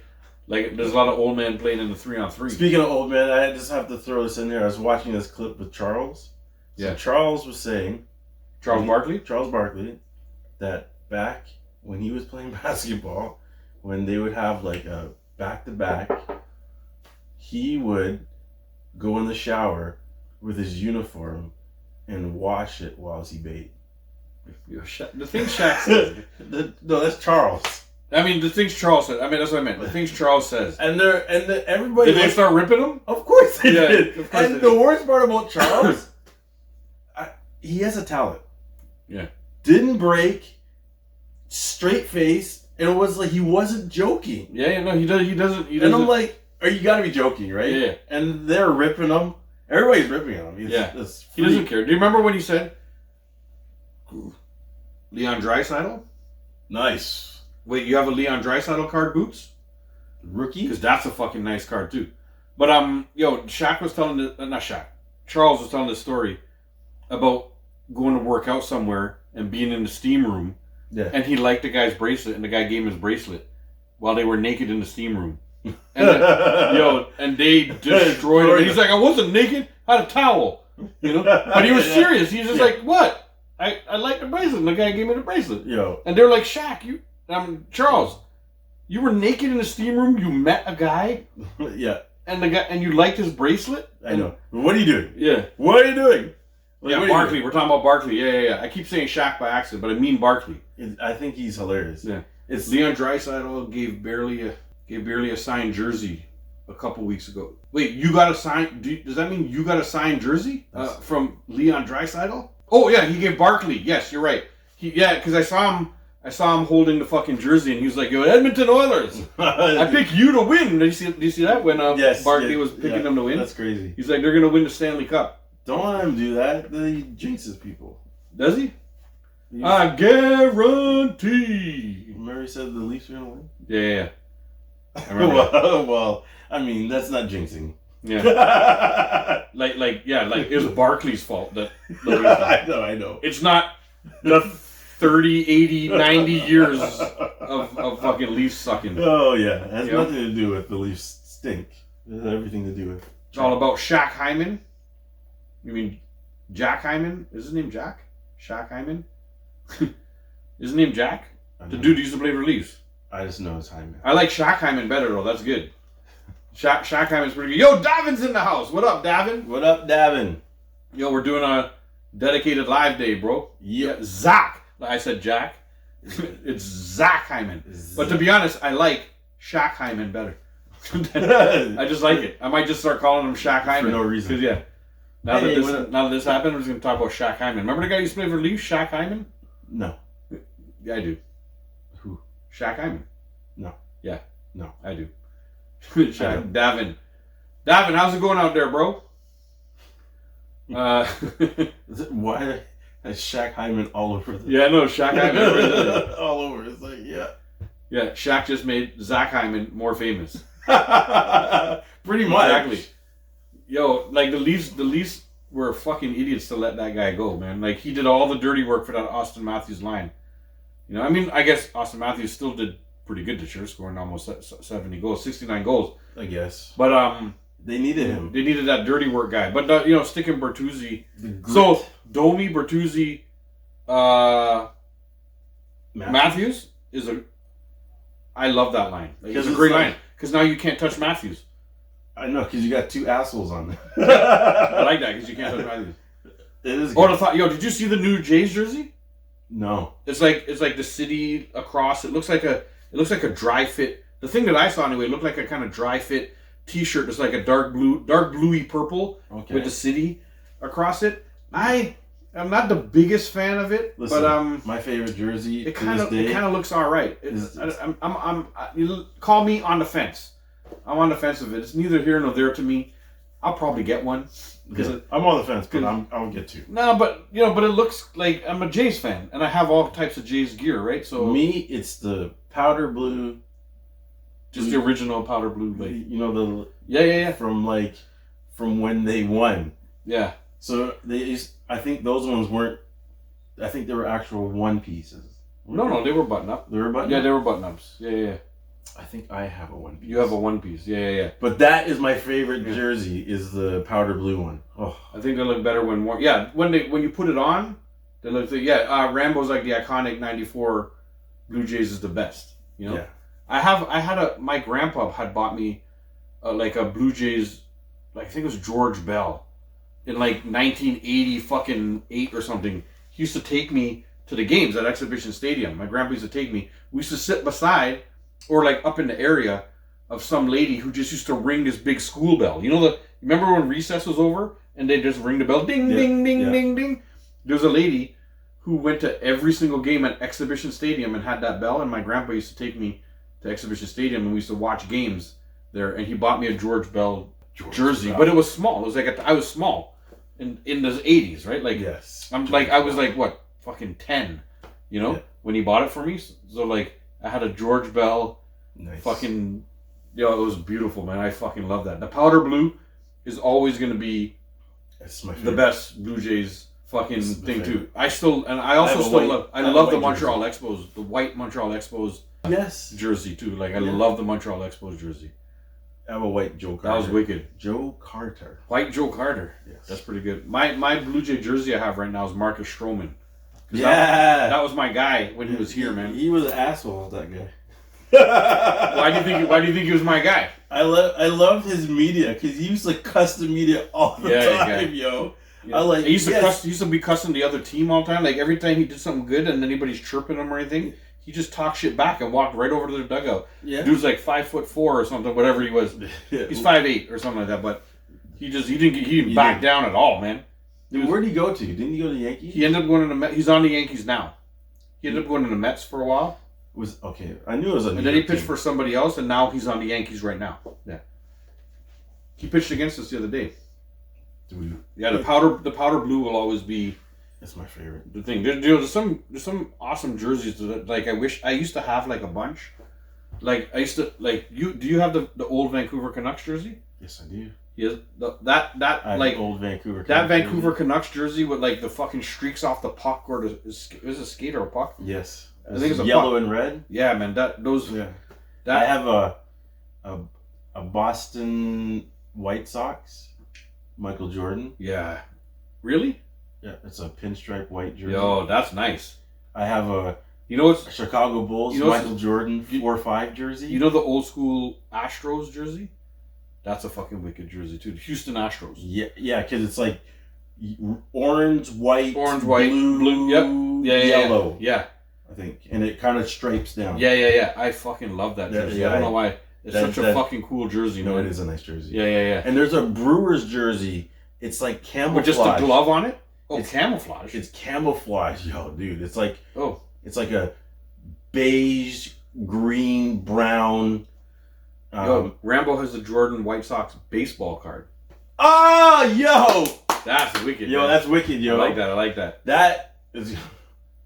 there's a lot of old men playing in the 3-on-3. Speaking of old man, I just have to throw this in there. I was watching this clip with Charles. So Charles was saying, Charles Barkley, that back when he was playing basketball, when they would have a back-to-back, he would go in the shower with his uniform and wash it while he bathed. The things Shaq says. No, that's Charles. I mean, the things Charles said. I mean, that's what I meant. The things Charles says. And everybody... Did they start ripping him? Of course they did. Of course and the worst part about Charles, he has a talent. Yeah. Didn't break, straight face, and it was like he wasn't joking. Yeah, no, he doesn't. And I'm like, you gotta be joking, right? Yeah. And they're ripping him. Everybody's ripping him. He doesn't care. Do you remember when he said Leon Draisaitl? Nice. Wait, you have a Leon Draisaitl card, Boots? Rookie? Because that's a fucking nice card too. But Shaq was telling Charles was telling this story about going to work out somewhere and being in the steam room. Yeah. And he liked the guy's bracelet, and the guy gave him his bracelet while they were naked in the steam room. And and they destroyed him. And he's like, I wasn't naked, I had a towel. But he was serious. He's just like, what? I like the bracelet, and the guy gave me the bracelet. And they're like, Shaq, Charles, you were naked in the steam room, you met a guy? Yeah. And you liked his bracelet? I know. What are you doing? Yeah. What are you doing? Barkley. We're talking about Barkley. Yeah. I keep saying Shaq by accident, but I mean Barkley. I think he's hilarious. Yeah. It's Leon Draisaitl gave barely a signed jersey a couple weeks ago. Wait, you got a signed? Does that mean you got a signed jersey from Leon Draisaitl? Oh yeah, he gave Barkley. Yes, you're right. Because I saw him holding the fucking jersey, and he was like, "Yo, Edmonton Oilers, I pick you to win." Do you see that when Barkley was picking them to win? That's crazy. He's like, they're gonna win the Stanley Cup. Don't let him do that. He jinxes people. Does he? I guarantee. Remember he said the Leafs are gonna win? Yeah. I remember. Well, I mean, that's not jinxing. Yeah. It was Barkley's fault that the Leafs I know. It's not the 30, 80, 90 years of fucking Leafs sucking. Oh yeah, it has You know? nothing to do with the Leafs stink. It has everything to do with. It's all about Shaq Hyman. You mean Jack Hyman? Is his name Jack? Shaq Hyman? Is his name Jack? The dude used to play for Leafs. I just know it's Hyman. I like Shaq Hyman better though. That's good. Shaq Hyman's pretty good. Yo, Davin's in the house. What up, Davin? What up, Davin? Yo, we're doing a dedicated live day, bro. Yep. Zach. I said Jack. It's Zach Hyman. But to be honest, I like Shaq Hyman better. I just like it. I might just start calling him Shaq Hyman. For no reason. 'Cause, yeah. Now that this happened, we're just going to talk about Shaq Hyman. Remember the guy who used to play for Leafs, Shaq Hyman? No. Yeah, I do. Who? Shaq Hyman. No. Yeah. No. I do. Shaq. Davin, how's it going out there, bro? Why has Shaq Hyman all over the... Yeah, no, Shaq Hyman. all over. It's like, yeah. Yeah, Shaq just made Zach Hyman more famous. Pretty much. Exactly. Yo, like the Leafs were fucking idiots to let that guy go, man. Like he did all the dirty work for that Austin Matthews line. You know, I mean, I guess Austin Matthews still did pretty good this year, scoring almost 70 goals, 69 goals. I guess. But they needed him. They needed that dirty work guy. But you know, sticking Bertuzzi. So Domi, Bertuzzi, Matthews is a. I love that line. Like, it's a great line because now you can't touch Matthews. I know, because you got two assholes on there. I like that because you can't touch Matthews. It is. Oh, I thought, yo, did you see the new Jays jersey? No. It's like the city across. It looks like a dry fit. The thing that I saw anyway looked like a kind of dry fit T-shirt. It's like a dark bluey purple with the city across it. I'm not the biggest fan of it, Listen, but my favorite jersey. It kind of looks all right. You call me on the fence. I'm on the fence of it. It's neither here nor there to me. I'll probably get one. Yeah, I'm on the fence, but I'll get to. No, but but it looks like I'm a Jays fan, and I have all types of Jays gear, right? So me, it's the powder blue, just the original powder blue, like you know the yeah from when they won. Yeah. So I think those ones weren't. I think they were actual one pieces. No, they were button up. They were button. Yeah, they were button ups. Yeah. I think I have a one piece. You have a one piece. Yeah. But that is my favorite jersey. Is the powder blue one. Oh, I think they look better when more. Yeah, when you put it on, they look. Rambo's like the iconic '94 Blue Jays is the best. You know. Yeah. My grandpa had bought me like a Blue Jays, like I think it was George Bell, in like 1980 fucking 8 or something. He used to take me to the games at Exhibition Stadium. My grandpa used to take me. We used to sit beside, or like up in the area of some lady who just used to ring this big school bell. You know remember when recess was over and they just ring the bell, ding, ding, ding, ding, ding. There was a lady who went to every single game at Exhibition Stadium and had that bell, and my grandpa used to take me to Exhibition Stadium and we used to watch games there, and he bought me a George Bell jersey, but it was small. It was like I was small in the 80s, right? Like yes. I was like what, fucking 10, you know, when he bought it for me. So like I had a George Bell, fucking, it was beautiful, man. I fucking love that. The powder blue is always going to be the best Blue Jays fucking thing too. I love the Montreal Expos, the white Montreal Expos jersey too. Like I love the Montreal Expos jersey. I have a white Joe Carter. That was wicked. Joe Carter. White Joe Carter. Yes. That's pretty good. My Blue Jay jersey I have right now is Marcus Stroman. Yeah. That was my guy when he was here, man. He was an asshole, that guy. Why do you think he was my guy? I loved his media because he used to cuss the media all the time, yo. Yeah. He used to be cussing the other team all the time. Like every time he did something good and anybody's chirping him or anything, he just talked shit back and walked right over to their dugout. Yeah. Dude's like 5'4" or something, whatever he was. He's 5'8" or something like that, but he didn't back down at all, man. Where'd he go to? Didn't he go to the Yankees? He ended up going to the Mets. He's on the Yankees now. He ended up going to the Mets for a while. I knew it was a New York And then he pitched for somebody else, and now he's on the Yankees right now. Yeah. He pitched against us the other day. The powder blue will always be. That's my favorite. The thing. There's some awesome jerseys that like I used to have like a bunch. Like I used to like you. Do you have the old Vancouver Canucks jersey? Yes, I do. Yes, that like old Vancouver. That Vancouver Canucks jersey with like the fucking streaks off the puck, or is it a skate or a puck? Yes. I think it's a yellow puck. and red. Yeah, man. Those. Yeah. That I have a Boston White Sox, Michael Jordan. Yeah. Really? Yeah, it's a pinstripe white jersey. Yo, that's nice. I have a You know what's? Chicago Bulls Michael Jordan 4-5 jersey. You know the old school Astros jersey? That's a fucking wicked jersey too. The Houston Astros. Yeah, because it's like orange, white, blue, yep, yeah, yellow. Yeah, I think, and it kind of stripes down. yeah. I fucking love that jersey. Yeah, I don't know why. It's such a fucking cool jersey. No, man. it is a nice jersey. Yeah. And there's a Brewers jersey. It's like camouflage. With just a glove on it. Oh, It's camouflage. It's camouflage, yo, dude. It's like oh, it's like a beige, green, brown. yo, Rambo has the Jordan White Sox baseball card. Oh, yo, That's wicked. yo, man. that's wicked, yo. I like that. That is,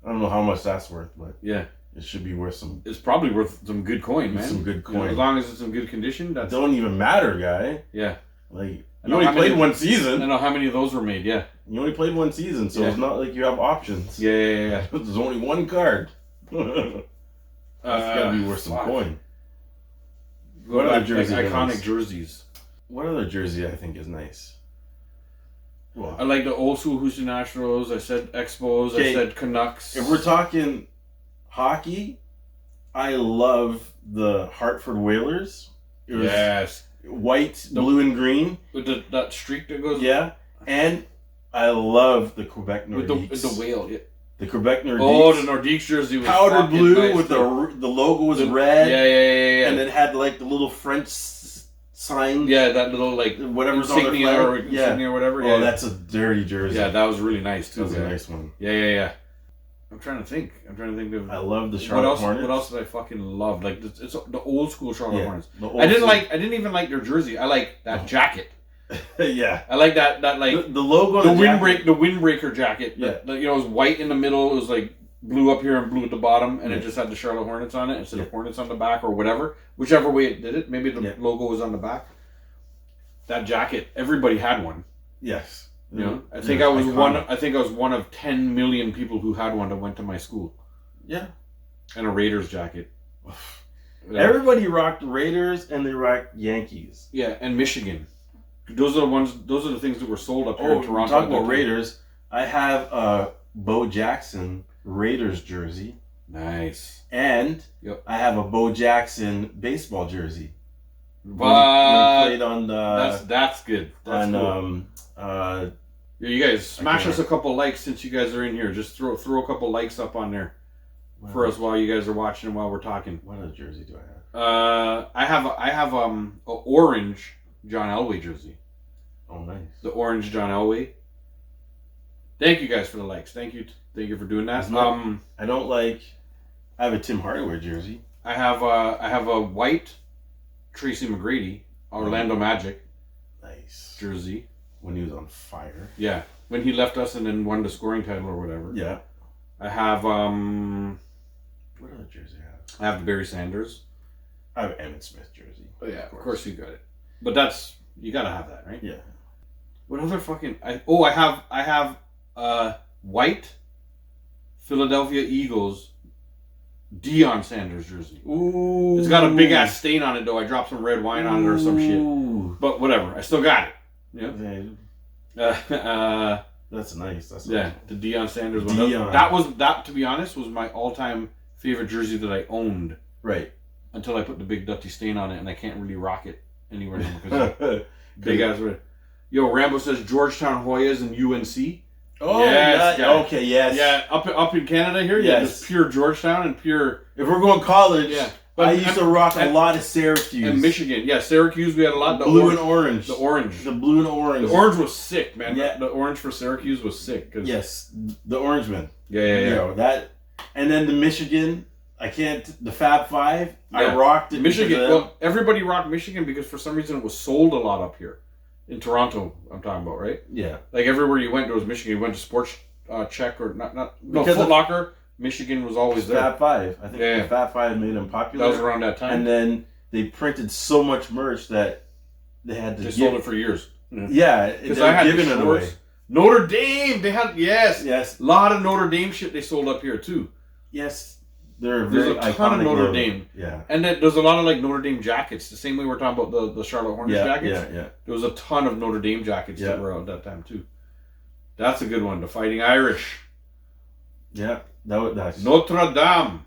I don't know how much that's worth, but Yeah, it should be worth some. it's probably worth some good coin, man. Some good You know, coin. as long as it's in good condition. It That's don't even matter, guy. yeah. Like I you know only how played many- one I season. don't know how many of those were made. Yeah. You only played one season, so Yeah. it's not like you have options. Yeah. There's only one card. That's gotta be worth some fuck. coin. What What other other jersey like, is iconic nice? jerseys? What other jersey I think is nice? Well, I like the old school Houston Astros. I said Expos. Okay. I said Canucks. if we're talking hockey, I love the Hartford Whalers. It was yes, white, blue, and green. with that streak that goes Yeah, and I love the Quebec with Nordiques. the whale. Yeah. The Quebec Nordiques. Oh, the Nordiques jersey was powder fucking blue nice, with too. the logo was red. Yeah. And it had like the little French sign. Yeah, that little like Whatever's on their insignia flag. or insignia or whatever. Oh, Yeah, that's a dirty jersey. yeah, that was really nice too. That was yeah. a nice one. Yeah. I'm trying to think of I love the what Charlotte else. Hornets. What else did I fucking love? Like it's the old school Charlotte Yeah, Hornets. the old I didn't school- I didn't even like their jersey. I like that jacket. yeah. I like that like The logo. the on jacket- windbreaker jacket. Yeah. That, you know, it was white in the middle. It was like blue up here and blue at the bottom, and it just had the Charlotte Hornets on it instead of Hornets on the back or whatever. Whichever way it did it. Maybe the logo was on the back. That jacket, everybody had one. Yes. You know, I It think I was iconic. one. I think I was one of 10 million people who had one that went to my school, Yeah. and a Raiders jacket. Yeah. Everybody rocked Raiders and they rocked Yankees. Yeah, and Michigan. Those are the ones. Those are the things that were sold up here in Toronto. Talk at that about time. Raiders. I have a Bo Jackson Raiders jersey, Nice. and Yep. I have a Bo Jackson baseball jersey. When But he played on the that's good. That's on cool. Yeah, you guys smash can't- us a couple likes since you guys are in here. Just throw a couple likes up on there for us while you guys are watching and while we're talking. What other jersey do I have? I have a orange John Elway jersey. Oh, nice. The orange John Elway. Thank you guys for the likes. Thank you for doing that. Isn't that- I don't like. I have a Tim Hardaway jersey. I have a white Tracy McGrady Orlando Magic Nice. jersey. When he was on fire. Yeah, when he left us and then won the scoring title or whatever. Yeah. I have What other jersey I have? the Barry Sanders. I have Emmett Smith jersey. Oh yeah, of course you got it. But that's you gotta have that, right? Yeah. What other fucking I have white Philadelphia Eagles Deion Sanders jersey. Ooh. It's got a big ass stain on it though. I dropped some red wine on it or some shit. Ooh. But whatever, I still got it. Yeah. That's nice. That's Yeah, the Deion Sanders one. Deion. That to be honest was my all-time favorite jersey that I owned right. until I put the big Dutty stain on it and I can't really rock it anywhere now because big ass red. Yo, Rambo says Georgetown Hoyas and UNC. Oh, Yes, yeah. guy. Okay, yes. Yeah, up in Canada here, yeah, Yes. just pure Georgetown and pure If we're going college, yeah. I used to rock a and- lot of Syracuse. and Michigan. Yeah, Syracuse we had a lot. Blue and orange. The orange. The blue and orange. The orange was sick, man. Yeah. The orange for Syracuse was sick. 'Cause- Yes, the orange man. Yeah. You know, that, and then the Michigan. The Fab Five. I Yeah. rocked it. Michigan. because of Well, everybody rocked Michigan because for some reason it was sold a lot up here, in Toronto. I'm talking about, right? yeah. Like everywhere you went, there was Michigan. You went to Sports Check or no Because Foot of- Locker. Michigan was always there. Fab Five. I think Yeah. the Fab Five made them popular. That was around that time. And then they printed so much merch that they had to They give. sold it for years. Yeah, Because they're I had giving the it away. shorts. Notre Dame. They had yes. Yes, A lot of Notre Dame shit they sold up here too. yes. They're There's very a ton of iconic Notre logo. Dame. Yeah. And then there's a lot of like Notre Dame jackets. The same way we're talking about the Charlotte Hornets jackets. Yeah. There was a ton of Notre Dame jackets that were out at that time too. That's a good one. The Fighting Irish. Yeah. That's Notre Dame.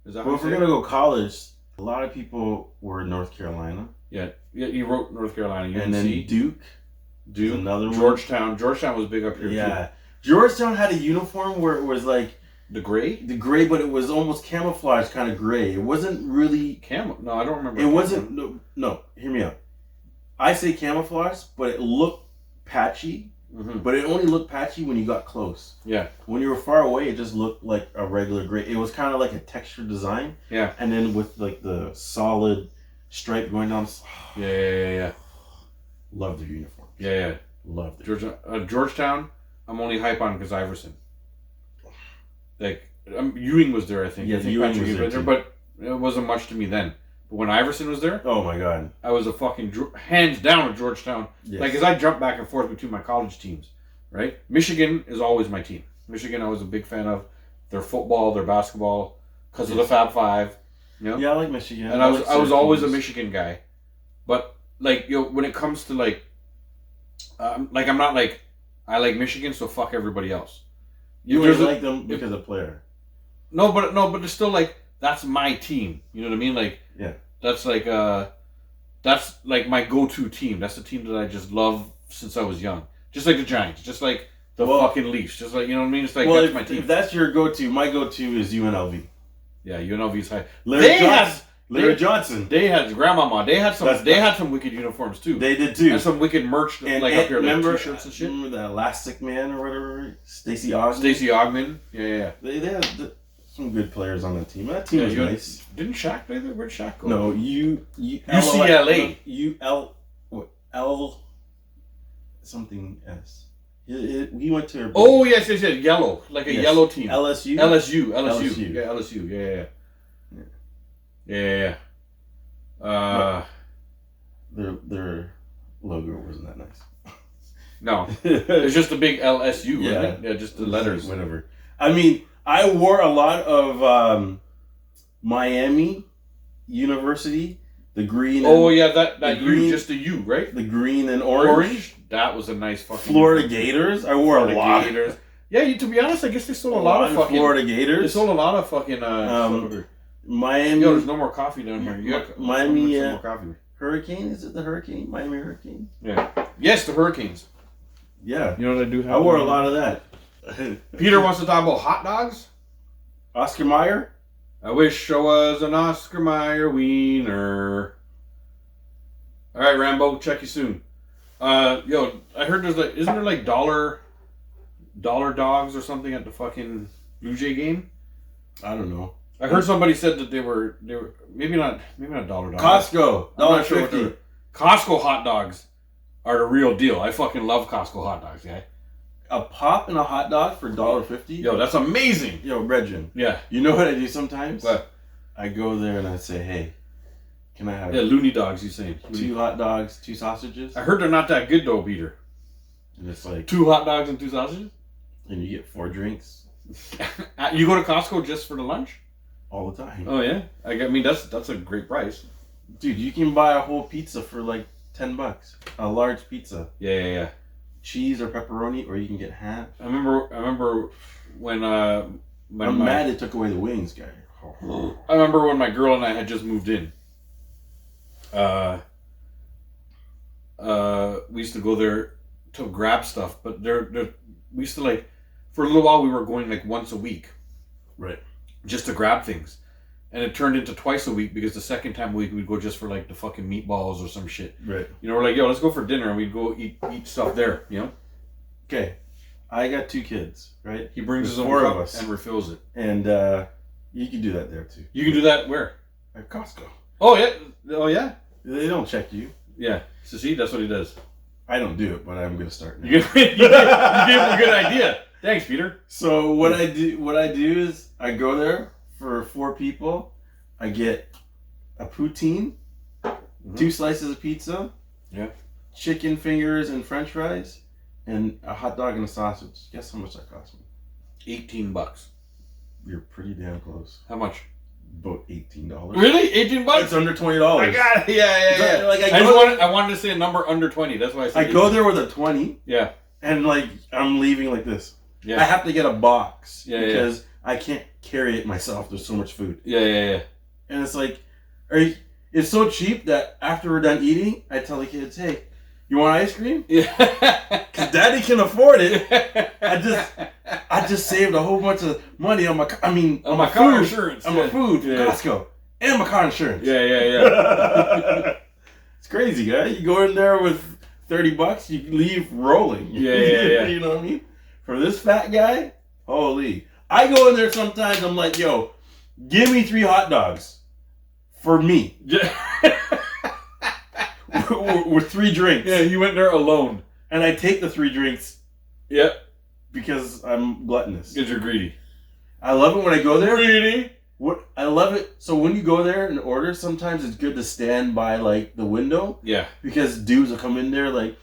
Is that well, if we're gonna go college, a lot of people were North Carolina. Yeah, you wrote North Carolina. UNC. And then Duke. Another one. Georgetown. Georgetown was big up here Yeah. too. Georgetown had a uniform where it was like The gray? the gray, but it was almost camouflage kind of gray. It wasn't really. No, I don't remember. It wasn't. No, hear me out. I say camouflage, but it looked patchy. Mm-hmm. But it only looked patchy when you got close. Yeah. When you were far away, it just looked like a regular gray. It was kind of like a textured design. Yeah. And then with like the solid stripe going down. Yeah. Love their uniform. Yeah. Loved it. Georgetown, I'm only hype on because Iverson. Like, Ewing was there, I think. Yeah, I think Ewing Patrick was there too. but it wasn't much to me then. But when Iverson was there, Oh my god. I was a fucking hands down at Georgetown. Yes. Like, as I jump back and forth between my college teams, right? Michigan is always my team. Michigan, I was a big fan of their football, their basketball, because of the Fab Five. You know? Yeah, I like Michigan. And I was always a Syracuse. Michigan guy. But, like, when it comes to, like, I'm not like, I like Michigan, so fuck everybody else. You There's really a- like them because of player. No, but there's still like that's my team. You know what I mean? Like Yeah. that's like my go-to team. That's the team that I just love since I was young. Just like the Giants, just like the fucking Leafs, just like you know what I mean. It's like that's my team. If that's your go-to, my go-to is UNLV. Yeah, UNLV's high. Larry Johnson. They had grandmama. They had That's- had some wicked uniforms too. They did too. and some wicked merch And like up here, like remember, t-shirts and shit. Remember the Elastic Man or whatever? Stacey Ogden. Stacey Ogman. Yeah. They had some good players on that team. That team was nice. Didn't Shaq play there? Where'd Shaq go? No, UCLA. UL something S. He went to. Oh yes, yellow, like a yellow team. LSU. LSU. Yeah, LSU. Yeah. Their logo wasn't that nice. No, it's just a big LSU. Yeah. Wasn't it? Yeah, just the letters. Whatever. I mean, I wore a lot of Miami University, the green. Oh and, yeah, that the U, green- just the U, right? the green and orange. That was a nice fucking. Florida Gators. I wore a lot. Gators. Yeah, to be honest, I guess they sold a lot of fucking Florida They Gators. sold a lot of fucking. Miami Yo, there's no more coffee down here. You got Miami, some more coffee. Hurricane. Is it the Hurricane? Miami Hurricane. Yeah. Yes, the Hurricanes. Yeah, You know what I do have? I wore a lot of that. Peter wants to talk about hot dogs. Oscar Mayer. I wish I was an Oscar Mayer wiener. All right, Rambo, check you soon. Yo, I heard there's like, isn't there like dollar dogs or something at the fucking Blue Jay game? I don't know. I heard somebody said that they were maybe not dollar dogs. Costco. I'm not sure what $1.50. they're- Costco hot dogs are the real deal. I fucking love Costco hot dogs, yeah. A pop and a hot dog for $1.50. Yo, that's amazing. Yo, Regin. Yeah. You know what I do sometimes? But I go there and I say, hey, can I have yeah, loony dogs, you saying? 2 hot dogs, 2 sausages? I heard they're not that good though, Peter. And it's like, 2 hot dogs and 2 sausages? and you get 4 drinks You go to Costco just for the lunch? all the time. Oh yeah, I mean that's a great price. Dude, you can buy a whole pizza for like $10. A large pizza. Yeah. Cheese or pepperoni, or you can get half. I remember when I'm mad they took away the wings, guy. I remember when my girl and I had just moved in. We used to go there to grab stuff, but we used to like for a little while we were going like once a week. Right. Just to grab things. And it turned into twice a week because the second time a week we'd go just for like the fucking meatballs or some shit. Right. You know, we're like, yo, let's go for dinner and we'd go eat stuff there, you know? Okay. I got 2 kids, right? He brings There's his own 4 cup of us. and refills it. And you can do that there too. You can do that where? At Costco. Oh yeah. They don't check you. Yeah. So see, that's what he does. I don't do it, but I'm gonna start now. You gave him a good idea. Thanks, Peter. So what I do is I go there for 4 people. I get a poutine, 2 slices of pizza, chicken fingers and French fries, and a hot dog and a sausage. Guess how much that cost me? $18. You're pretty damn close. How much? About $18. Really? $18? It's under $20. I got it. Yeah. Like I wanted to say a number under 20. That's why I said I go there with a 20. Yeah. And like I'm leaving like this. Yeah. I have to get a box because I can't carry it myself. There's so much food. Yeah. And it's like, it's so cheap that after we're done eating, I tell the kids, "Hey, you want ice cream?" Yeah. Because Daddy can afford it. I just saved a whole bunch of money on my car insurance. On my food from Costco and my car insurance. Yeah. It's crazy, guy. You go in there with $30, you leave rolling. Yeah. You know what I mean? For this fat guy, holy. I go in there sometimes, I'm like, yo, give me 3 hot dogs. For me. Yeah. with 3 drinks. Yeah, he went there alone. And I take the 3 drinks. Yep. Because I'm gluttonous. Because you're greedy. I love it when I go there. Greedy? I love it. So when you go there and order, sometimes it's good to stand by like the window. Yeah. Because dudes will come in there, like,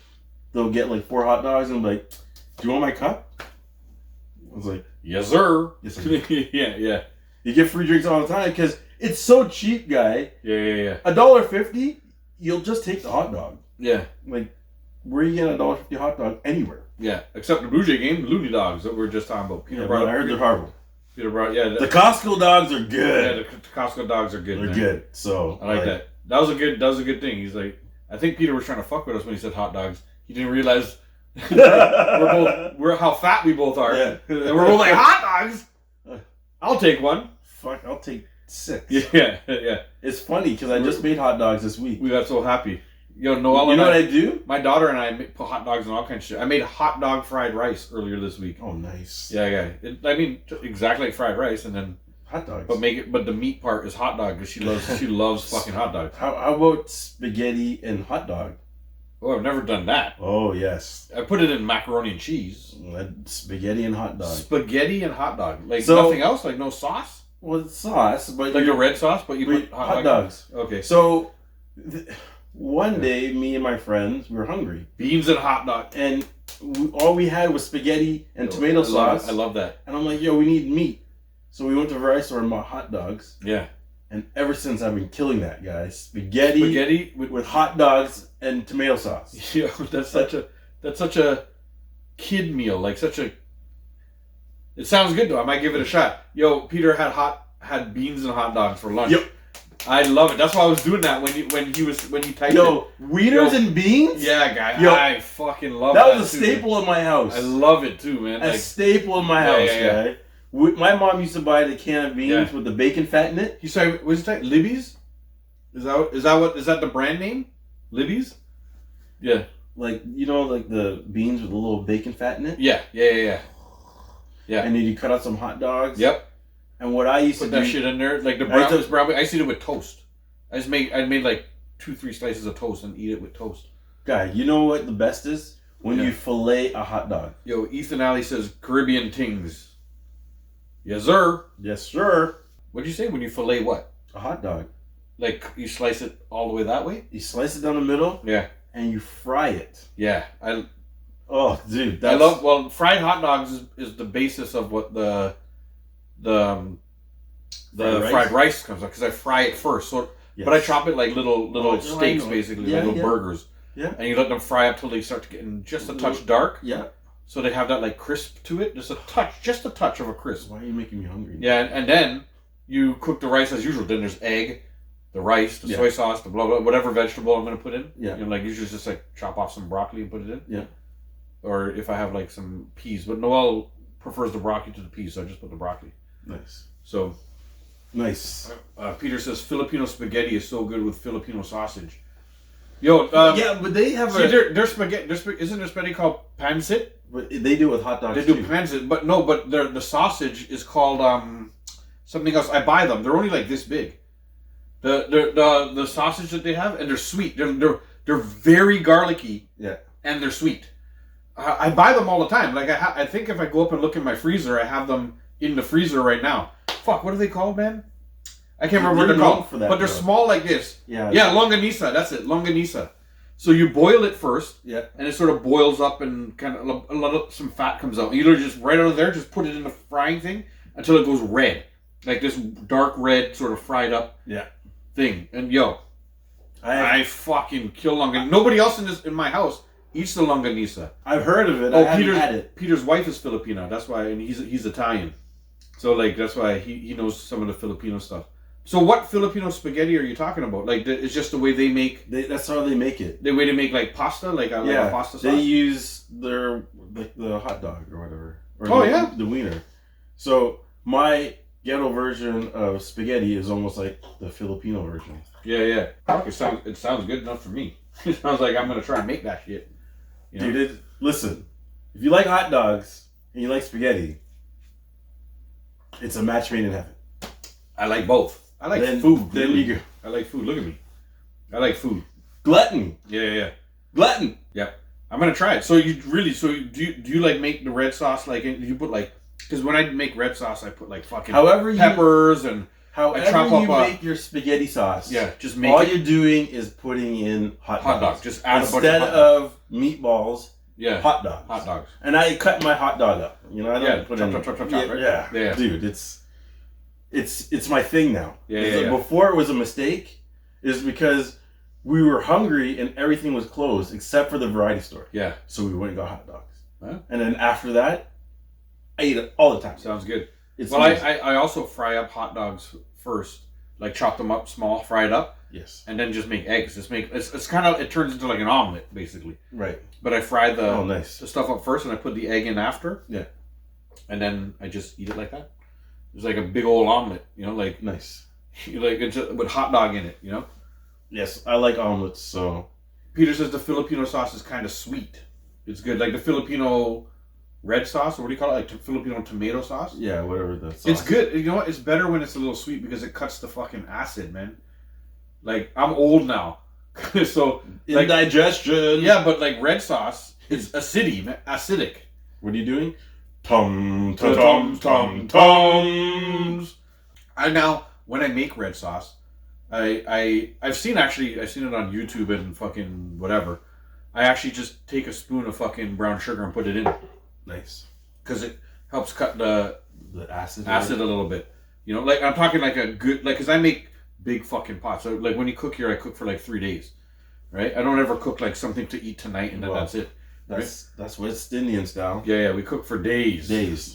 they'll get like 4 hot dogs and be like, "Do you want my cup?" I was like, "Yes, sir." Yes, sir. Yeah. You get free drinks all the time because it's so cheap, guy. Yeah. $1.50, you'll just take the hot dog. Yeah. Like, where you get a $1.50 hot dog anywhere? Yeah, except the Blue Jay game, the Looney Dogs that we were just talking about. Peter brought. I heard they're horrible. Peter brought. Yeah. The Costco dogs are good. Yeah, the Costco dogs are good. They're good. So I like that. That was a good thing. He's like, I think Peter was trying to fuck with us when he said hot dogs. He didn't realize we're how fat we both are. Yeah. And we're both like, hot dogs? I'll take one. Fuck, I'll take 6. Yeah. It's funny because I just made hot dogs this week. We got so happy. Yo, Noel, you know what I do? My daughter and I put hot dogs and all kinds of shit. I made hot dog fried rice earlier this week. Oh, nice. Yeah. Exactly like fried rice, and then hot dogs. But the meat part is hot dog because she loves fucking hot dogs. How about spaghetti and hot dog? Oh, I've never done that. Oh, yes. I put it in macaroni and cheese. Spaghetti and hot dog. Spaghetti and hot dog. Like nothing else? Like no sauce? Well, it's sauce, but like a red sauce, but you put hot dogs. Okay. So one day, me and my friends, we were hungry. Beans and hot dog. And all we had was spaghetti and tomato sauce. I love that. And I'm like, yo, we need meat. So we went to variety store and bought hot dogs. Yeah. And ever since, I've been killing that, guys. Spaghetti with hot dogs and tomato sauce. Yeah, that's such a kid meal. Like such a. It sounds good though. I might give it a shot. Yo, Peter had beans and hot dogs for lunch. Yep. I love it. That's why I was doing that when he typed it. Wieners and beans? Yeah, guy. Yo, I fucking love that. That was a staple in my house. I love it too, man. A staple in my house, guy. My mom used to buy the can of beans with the bacon fat in it. You say, what's it? Libby's? Is that the brand name? Libby's? Yeah. Like, like the beans with a little bacon fat in it? Yeah. Yeah. And then you cut out some hot dogs. Yep. And what I used to do... Put that shit in there. Like the brown I used to do it with toast. I made like 2-3 slices of toast and eat it with toast. Guy, you know what the best is? When you fillet a hot dog. Yo, Ethan Alley says Caribbean tings. Yes, sir. Yes, sir. What'd you say? When you fillet what? A hot dog. Like you slice it all the way that way? You slice it down the middle. Yeah. And you fry it. Yeah. Oh, dude. Fried hot dogs is the basis of what the fried rice comes up because I fry it first. So, but I chop it like little steaks, basically, little burgers. Yeah. And you let them fry up till they start to get just a touch dark. Yeah. So they have that like crisp to it, just a touch of a crisp. Why are you making me hungry? Yeah, and then you cook the rice as usual. Then there's egg, the rice, the soy sauce, the blah blah, whatever vegetable I'm gonna put in. Yeah. Like usually just like chop off some broccoli and put it in. Yeah. Or if I have like some peas, but Noel prefers the broccoli to the peas, so I just put the broccoli. Nice. So. Nice. Peter says Filipino spaghetti is so good with Filipino sausage. Yo. Yeah, but they have their spaghetti. Isn't there spaghetti called pancit? But they do it with hot dogs. They do pancit, but the sausage is called something else. I buy them. They're only like this big. The sausage that they have, and they're sweet. They're very garlicky. Yeah. And they're sweet. I buy them all the time. Like I think if I go up and look in my freezer, I have them in the freezer right now. Fuck, what are they called, man? I can't remember what they're called. For that, but they're small like this. Yeah. Yeah, longanisa. That's it, longanisa. So you boil it first. Yeah. And it sort of boils up and kind of some fat comes out. You just right out of there, just put it in the frying thing, until it goes red, like this dark red sort of fried up thing. And I fucking kill longanisa. Nobody else in my house eats the longanisa. I've heard of it. I haven't had it. Peter's wife is Filipino. That's why, and he's Italian. So like that's why he knows some of the Filipino stuff. So what Filipino spaghetti are you talking about? Like it's just the way they make. That's how they make it. The way they make like pasta, like a pasta sauce. They use the hot dog or whatever. Or the wiener. So my ghetto version of spaghetti is almost like the Filipino version. Yeah. It sounds good enough for me. It sounds like I'm gonna try and make that shit. You know? Dude, listen. If you like hot dogs and you like spaghetti, it's a match made in heaven. I like both. I like food. There you go. I like food. Look at me. I like food. Glutton. Yeah. Glutton. Yeah. I'm gonna try it. So do you like make the red sauce like you put like, because when I make red sauce I put like fucking peppers and however you make your spaghetti sauce. Yeah, just make all you're doing is putting in hot dogs. Just add instead a bunch of meatballs. Yeah, hot dogs. And I cut my hot dog up. You know, I don't put chop, right? Yeah, dude, it's my thing now. Yeah. Before it was a mistake, is because we were hungry and everything was closed except for the variety store. Yeah. So we went and got hot dogs. Huh? And then after that, I eat it all the time. Sounds good. I also fry up hot dogs first, like chop them up small, fry it up. Yes. And then just make eggs. It's kind of, it turns into like an omelet basically. Right. But I fry the the stuff up first and I put the egg in after. Yeah. And then I just eat it like that. It's like a big old omelet, you know, like nice. Like it's with hot dog in it, you know. Yes, I like omelets. So Peter says the Filipino sauce is kind of sweet. It's good, like the Filipino red sauce, or what do you call it? Like Filipino tomato sauce. Yeah, whatever the sauce. It's good. You know what? It's better when it's a little sweet because it cuts the fucking acid, man. Like I'm old now, so indigestion. Yeah, but like red sauce, it's acidic. What are you doing? Tums. I now, when I make red sauce, I've seen it on YouTube and fucking whatever. I actually just take a spoon of fucking brown sugar and put it in. Nice. Because it helps cut the acid a little bit. You know, like I'm talking like a good, like, because I make big fucking pots. So like when you cook here, I cook for like 3 days. Right? I don't ever cook like something to eat tonight and then that's it. That's West Indian style. Yeah, we cook for days.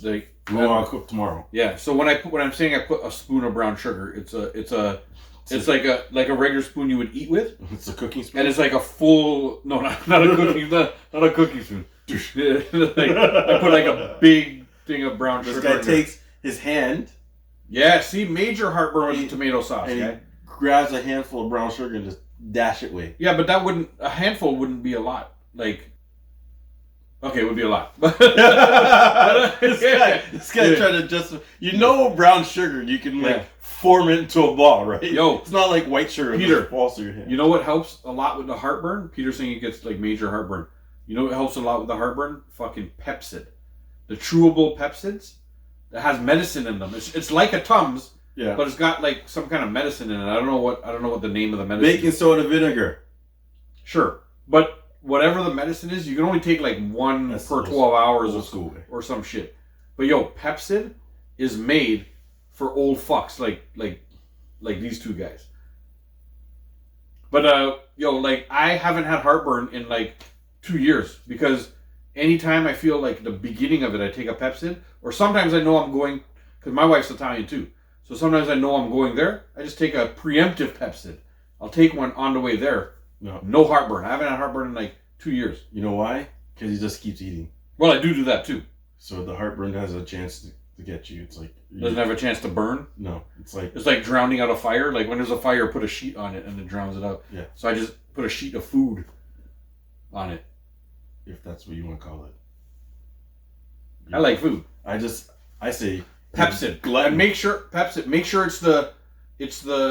Like we want to cook tomorrow. Yeah. So when I'm saying I put a spoon of brown sugar, it's like a regular spoon you would eat with. It's a cooking spoon. And it's like a full not a cooking not a cooking spoon. Like, I put like a big thing of brown sugar. This guy takes his hand. Yeah. See, major heartburn with tomato sauce. And he grabs a handful of brown sugar and just dash it away. Yeah, but a handful wouldn't be a lot. Like. Okay, it would be a lot. This guy trying to justify. Brown sugar, you can form it into a ball, right? Yo, it's not like white sugar. Peter, falls through your hand. You know what helps a lot with the heartburn? Peter's saying he gets like major heartburn. You know what helps a lot with the heartburn? Fucking Pepsid. The chewable Pepsids that has medicine in them. It's like a Tums, but it's got like some kind of medicine in it. I don't know what the name of the medicine. Baking soda vinegar. Sure, but. Whatever the medicine is, you can only take like one per 12 hours or some shit. But Pepsid is made for old fucks like these two guys. But I haven't had heartburn in like 2 years because anytime I feel like the beginning of it, I take a Pepsid, or sometimes I know I'm going, because my wife's Italian too. So sometimes I know I'm going there. I just take a preemptive Pepsid. I'll take one on the way there. No heartburn. I haven't had heartburn in like 2 years. You know why? Because he just keeps eating. Well, I do that too. So the heartburn has a chance to get you. It's like doesn't have a chance to burn. No, it's like drowning out a fire. Like when there's a fire, put a sheet on it and it drowns it out. Yeah. So I just put a sheet of food on it. If that's what you want to call it. I like food. I say Pepsid. And make sure it's the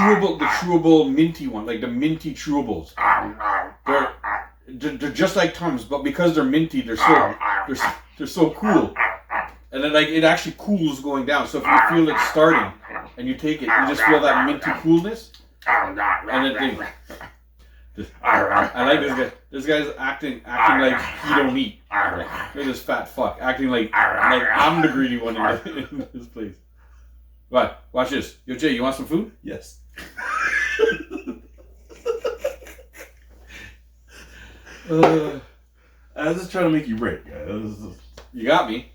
chewable minty one, like the minty chewables. They're just like Tums, but because they're minty, they're so cool. And then like it actually cools going down. So if you feel it starting and you take it, you just feel that minty coolness. And I like this guy. This guy's acting like he don't eat. Look at this fat fuck acting like I'm the greedy one in this place. What? Watch this. Yo, Jay, you want some food? Yes. I was just trying to make you break. You got me.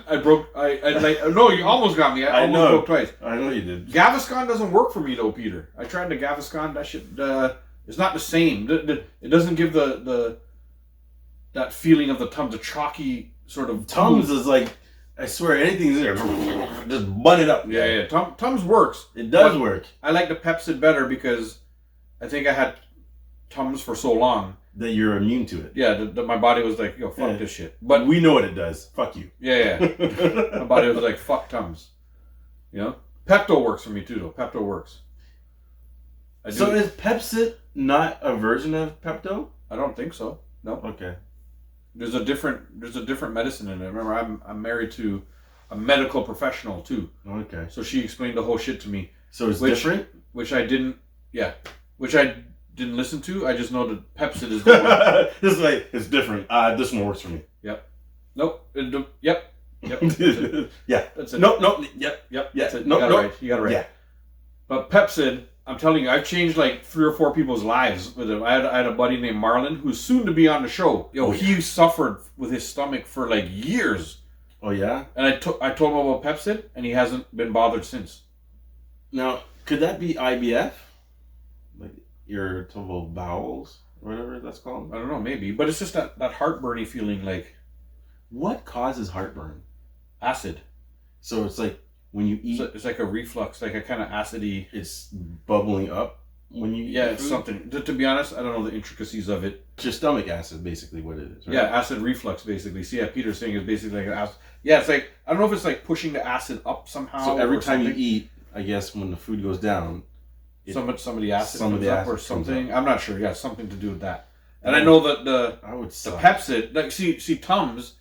I no, you almost got me. I almost broke twice. I know you did. Gaviscon doesn't work for me though, Peter. I tried the Gaviscon. That shit, it's not the same. It doesn't give the that feeling of the Tums, the chalky sort of. Tums is like, I swear, anything's there. Just bun it up. Yeah. Tums works. It does work. I like the Pepsid better because I think I had Tums for so long that you're immune to it. Yeah, my body was like, yo, fuck this shit. But we know what it does. Fuck you. Yeah. My body was like, fuck Tums. You know? Pepto works for me too, though. Pepto works. So is Pepsid not a version of Pepto? I don't think so. No. Okay. There's a different medicine in it. Remember, I'm married to a medical professional too. Okay. So she explained the whole shit to me. So it's different? Which I didn't listen to. I just know that Pepsid is the one. This is like, it's different. This one works for me. Yep. Nope. Yep. Yeah. That's it. Nope. Yep. Yeah. That's it. You got it right. Yeah. But Pepsid, I'm telling you, I've changed like 3 or 4 people's lives with it. I had a buddy named Marlon who's soon to be on the show. He suffered with his stomach for like years. Oh yeah. And I told him about Pepsid, and he hasn't been bothered since. Now, could that be IBF? Like irritable bowels, or whatever that's called? I don't know, maybe. But it's just that heartburny feeling like. What causes heartburn? Acid. So it's like when you eat. It's like a reflux, like a kind of acidy. It's bubbling up when you eat. Yeah, it's something. To be honest, I don't know the intricacies of it. It's your stomach acid, basically, what it is, right? Yeah, acid reflux, basically. See, Peter's saying it's basically like an acid. Yeah, it's like, I don't know if it's like pushing the acid up somehow. So every time you eat, I guess when the food goes down, some of the acid comes up or something. I'm not sure. Yeah, something to do with that. And I know that the Pepsid, like see Tums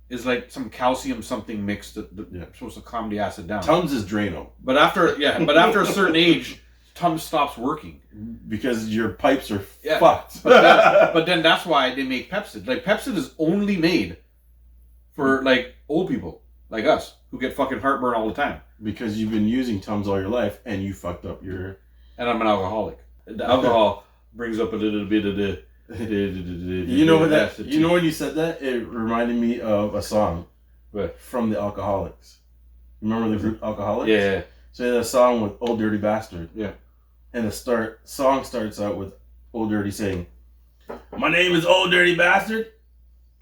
is like some calcium something mixed that's supposed to calm the acid down. Tums is Drano. But after a certain age, Tums stops working because your pipes are fucked. But then that's why they make Pepsid. Like Pepsid is only made for like old people like us who get fucking heartburn all the time. Because you've been using Tums all your life and you fucked up your. And I'm an alcoholic. The alcohol brings up a little bit of the. You know what that? You know when you said that, it reminded me of a song from the Alcoholics. Remember the group Alcoholics? Yeah. So they had a song with Old Dirty Bastard. Yeah. And the song starts out with Old Dirty saying, "My name is Old Dirty Bastard,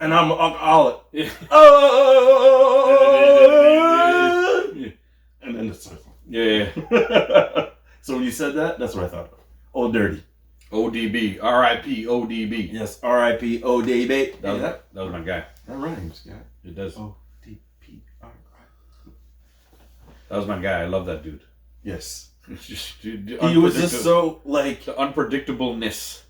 and I'm an alcoholic." Yeah. Oh. And then it's yeah. So when you said that, that's what I thought of. Old Dirty. ODB. R.I.P. ODB. Yes, R.I.P. ODB. That was my guy. That rhymes, guy. It does. O-D-P-R-I. That was my guy. I love that dude. Yes. It's just, he was just so, like... The unpredictableness.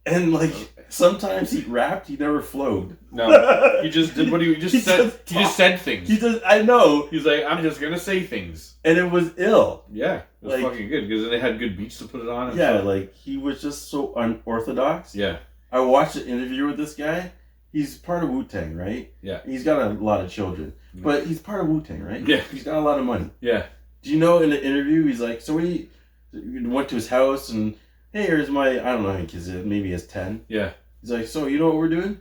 And, like, sometimes he rapped, he never flowed. No. He just did what he just said. He just said things. I know. He's like, I'm just going to say things. And it was ill. Yeah. It was fucking good because they had good beats to put it on. Yeah, like, he was just so unorthodox. Yeah. I watched an interview with this guy. He's part of Wu-Tang, right? Yeah. He's got a lot of children. But he's part of Wu-Tang, right? Yeah. He's got a lot of money. Yeah. Do you know in the interview, he's like, so we went to his house and, hey, here's my, I don't know how many kids he has, maybe he has 10. Yeah. He's like, so you know what we're doing?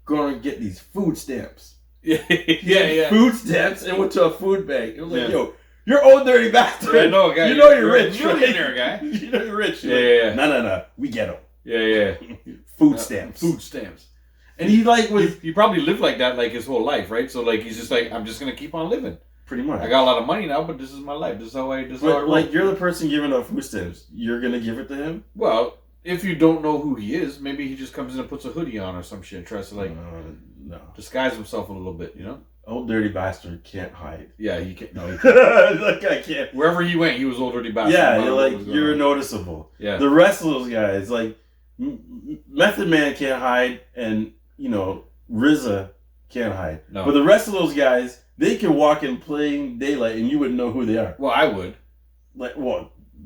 Going to get these food stamps. Yeah. Food stamps and went to a food bank. It was like, yo, you're old dirty bastard. I know, guy. You know you're rich. You're a millionaire, guy. You know you're rich. Yeah. No. We get them. Yeah. Food stamps. Food stamps. And he like was... He probably lived like that like his whole life, right? So like he's just like, I'm just going to keep on living. Pretty much. I got a lot of money now, but this is my life. This is how I roll. Like, you're the person giving out food stamps. You're going to give it to him? Well, if you don't know who he is, maybe he just comes in and puts a hoodie on or some shit and tries to like disguise himself a little bit, you know? Old dirty bastard can't hide. Yeah, he can't. No, he can't. That guy can't. Wherever he went, he was old dirty bastard. Yeah, you're noticeable. Yeah. The rest of those guys, like Method Man can't hide, and RZA can't hide. No. But the rest of those guys, they can walk in plain daylight, and you wouldn't know who they are. Well, I would.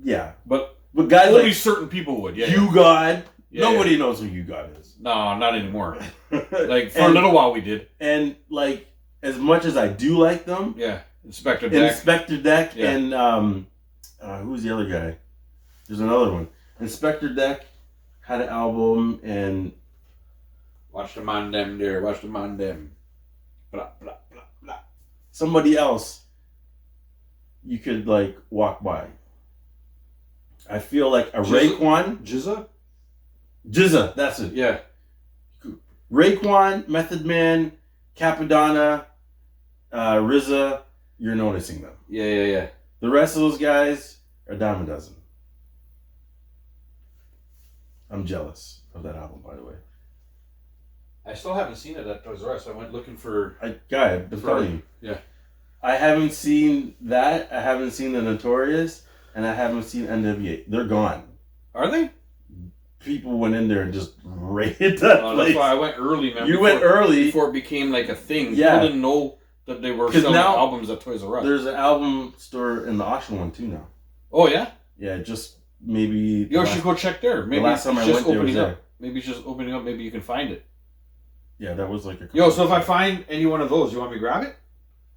Yeah. But But guys Only like certain people would. Yeah. You God, Yeah, nobody knows who You God is. No, not anymore. Like for a little while we did. And like as much as I do like them, Yeah. Inspector Deck. Inspector Deck Yeah. and who's the other guy? There's another one. Inspector Deck had an album and Watch them on them there. Watch them on them. Blah, blah, blah, blah. somebody else you could like walk by. I feel like a Raekwon. Jizza, that's it. Yeah. Raekwon, Method Man, Capadonna, RZA, you're noticing them. Yeah. The rest of those guys are a dime a dozen. I'm jealous of that album, by the way. I still haven't seen it at Toys R Us. I went looking for... I'm telling you. Yeah. I haven't seen that. I haven't seen The Notorious. And I haven't seen NWA. They're gone. Are they? People went in there and just raided that place. That's why I went early, man. Went early. Before it became like a thing. Yeah. People didn't know that they were selling now albums at Toys R Us. There's an album store in the auction one too now. Oh, yeah? Yeah, just maybe... You should go check there. Maybe the last time I went there was there. Maybe it's just opening up. Maybe you can find it. Yeah, that was like a... Yo, so if I find any one of those, you want me to grab it?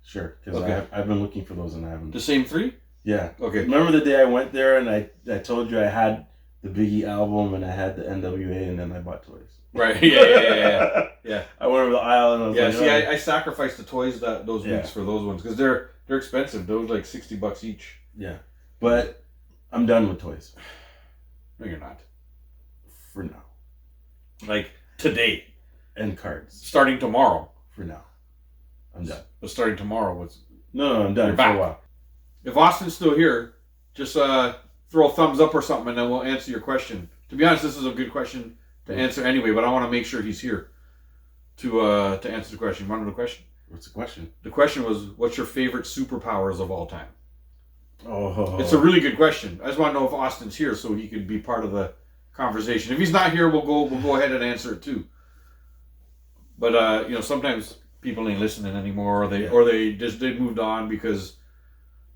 Sure, because Okay. I've been looking for those and I haven't... The same three? Yeah. Okay. Remember the day I went there and I told you I had the Biggie album and I had the NWA and then I bought toys. Right, yeah. I went over the aisle and I was Yeah, like... see, oh. I sacrificed the toys those weeks for those ones because they're expensive. Those like $60 each. Yeah. But I'm done with toys. No, you're not. For now. Like today. And cards. Starting tomorrow. For now. I'm done. But starting tomorrow was... No, I'm done You're for back. a while. If Austin's still here, just throw a thumbs up or something and then we'll answer your question. To be honest, this is a good question to answer anyway, but I want to make sure he's here to answer the question. You want to know the question? What's the question? The question was, what's your favorite superpowers of all time? Oh. It's a really good question. I just want to know if Austin's here so he can be part of the conversation. If he's not here, we'll go ahead and answer it too. But sometimes people ain't listening anymore, or they moved on because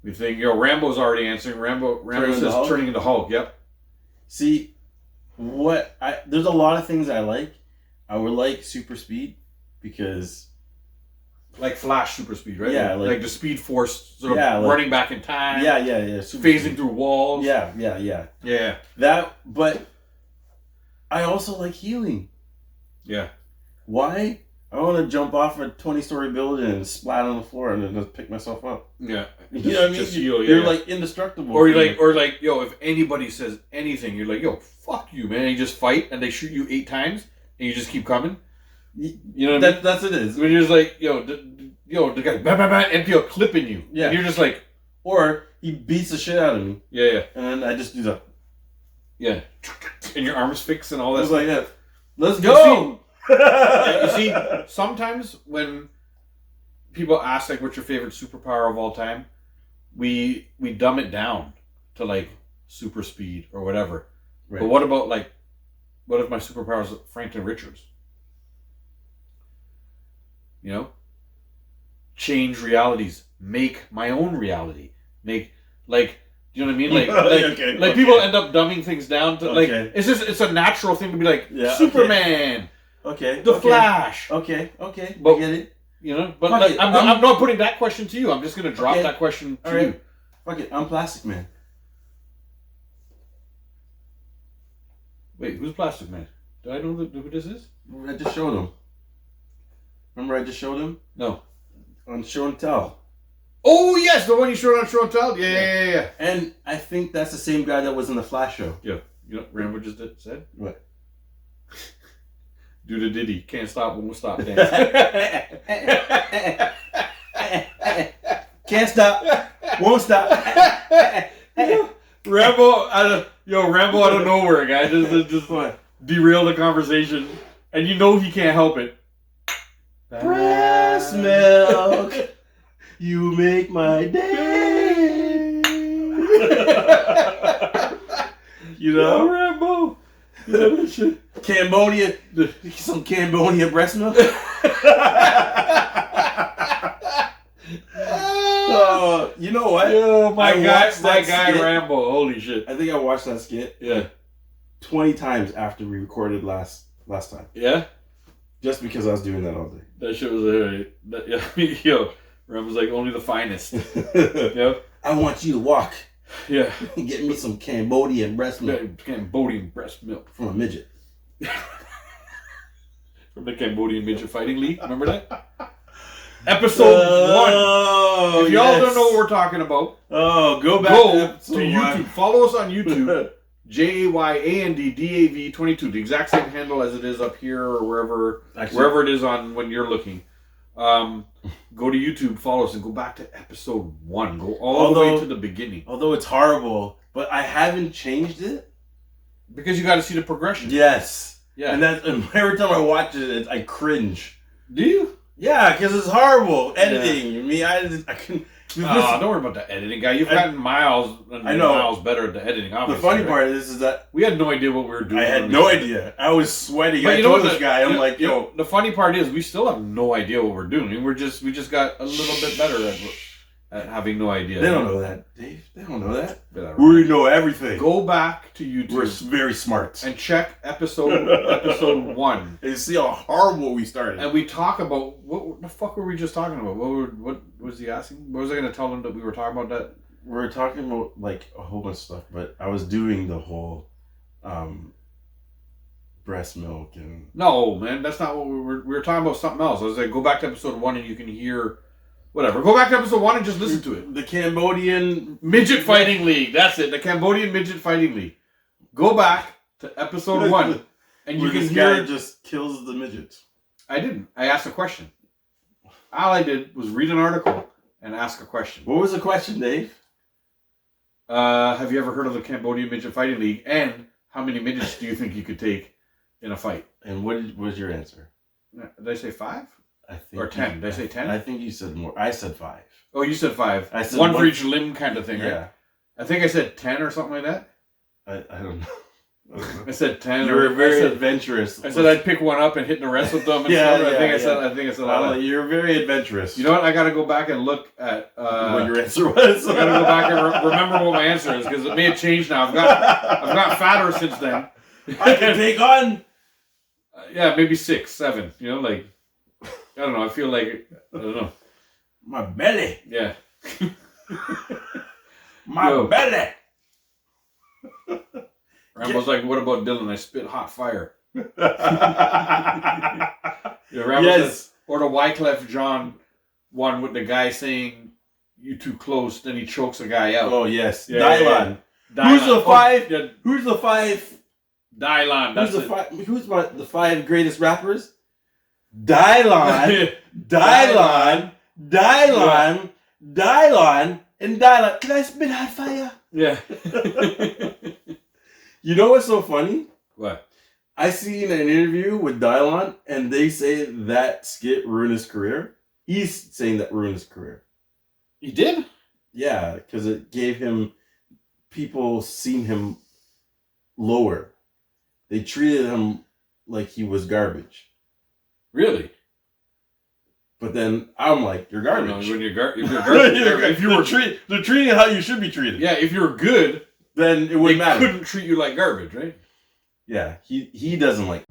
we think Rambo's already answering. Rambo says turning into Hulk. Yep. See, there's a lot of things I like. I would like super speed because like Flash super speed, right? Yeah, like the Speed Force sort of running back in time. Yeah. Phasing speed. through walls. Yeah. But I also like healing. Yeah. Why? I want to jump off a 20-story building and splat on the floor and then just pick myself up. Yeah. You know what I mean? You're like indestructible. Or if anybody says anything, you're like, yo, fuck you, man. And you just fight and they shoot you 8 times and you just keep coming. You know what I mean? That's what it is. When you're just like, the guy, bah, bah, bah, and feel clipping you. Yeah. And you're just like... Or he beats the shit out of me. Yeah. And then I just do that. Yeah. And your arms fix and all that. It's like that. Let's go! You see, sometimes when people ask, like, what's your favorite superpower of all time, we dumb it down to, like, super speed or whatever. Right. But what about, like, what if my superpower is Franklin Richards? You know? Change realities. Make my own reality. Make, like... Do you know what I mean? Like, people end up dumbing things down to, like... It's a natural thing to be like, Superman... Okay. The Flash. Okay. But, I get it. You know, but I'm not putting that question to you. I'm just going to drop that question to you. Fuck it. I'm Plastic Man. Wait, who's Plastic Man? Do I know who this is? I just showed him. Remember I just showed him? No. On Show and Tell. Oh, yes, the one you showed on Show and Tell? Yeah. And I think that's the same guy that was in the Flash show. Yeah. You know what Rambo just said? What? Do the Diddy. Can't stop, won't stop dance. Can't stop, won't stop. Rambo out of nowhere, guys. Just derail the conversation. And you know he can't help it. Breast milk, you make my day. You know, Rambo. You know that shit. Cambodia, some Cambodia breast milk. Oh Oh, you know what? Yo, my I guy, watched that skit. Rambo. Holy shit. I think I watched that skit Yeah. 20 times after we recorded last time. Yeah? Just because I was doing that all day. That shit was yo, Rambo's like only the finest. Yep. I want you to walk. Yeah. Get me some Cambodian breast milk Cambodian breast milk. from a midget. From the Cambodian Midget Fighting League. Remember that? Episode 1. If y'all don't know what we're talking about, go back to YouTube. Follow us on YouTube. JAYANDDAV22. The exact same handle as it is up here or wherever it is on when you're looking. Go to YouTube, follow us, and go back to episode 1. Go all the way to the beginning. Although it's horrible, but I haven't changed it. Because you got to see the progression. Yes. Yeah. And every time I watch it, I cringe. Do you? Yeah, because it's horrible editing. Yeah. I can. Don't worry about the editing, guy. You've gotten miles better at the editing. The funny part is that we had no idea what we were doing. I had no idea. I was sweating. But I told this guy, I'm like, yo. The funny part is we still have no idea what we're doing. We just got a little bit better at having no idea. They don't know that, Dave. They don't know that. Right. We know everything. Go back to YouTube. We're very smart. And check episode 1. And see how horrible we started. And we talk about what the fuck were we just talking about? What was he asking? What was I going to tell him that we were talking about that? We were talking about like a whole bunch of stuff, but I was doing the whole breast milk and. No, man, that's not what we were talking about. Something else. I was like, go back to episode 1 and you can hear. Whatever. Go back to episode 1 and just listen to it. The Cambodian Midget Fighting League. That's it. The Cambodian Midget Fighting League. Go back to episode 1 and you can hear. Guy just kills the midgets. I didn't. I asked a question. All I did was read an article and ask a question. What was the question, Dave? Have you ever heard of the Cambodian Midget Fighting League? And how many midgets do you think you could take in a fight? And what was your answer? Did I say 5? I think. Or 10. Did I say 10? I think you said more. I said 5. Oh, you said 5. I said one for each limb kind of thing, yeah. right? I think I said 10 or something like that. I don't know. I said 10. You were very adventurous. I said I'd pick one up and hit the rest of them. And yeah, stuff. I think I said all that. You're very adventurous. You know what? I got to go back and look at what your answer was. I got to go back and remember what my answer is because it may have changed now. I've got fatter since then. I can take on. Yeah, maybe 6, 7. You know, like I don't know. I feel like I don't know. My belly. Yeah. My belly. Rambo's like, what about Dylan? I spit hot fire. Yeah, Rambo says, or the Wyclef Jean one with the guy saying, you too close, then he chokes a guy out. Oh, yes. Yeah, Dylan. Yeah. Who's the 5? Oh, yeah. Who's the 5? Dylan. That's Who's the 5 greatest rappers? Dylan. Dylan. Dylan. Dylan. And Dylan. Can I spit hot fire? Yeah. You know what's so funny? What? I seen an interview with Dylan, and they say that skit ruined his career. He's saying that ruined his career. He did? Yeah, because it gave him people seeing him lower. They treated him like he was garbage. Really? But then I'm like, you're garbage. When you're garbage, if you were they're treating you how you should be treated. Yeah, if you're good, then it wouldn't matter. They couldn't treat you like garbage, right? Yeah, he doesn't like.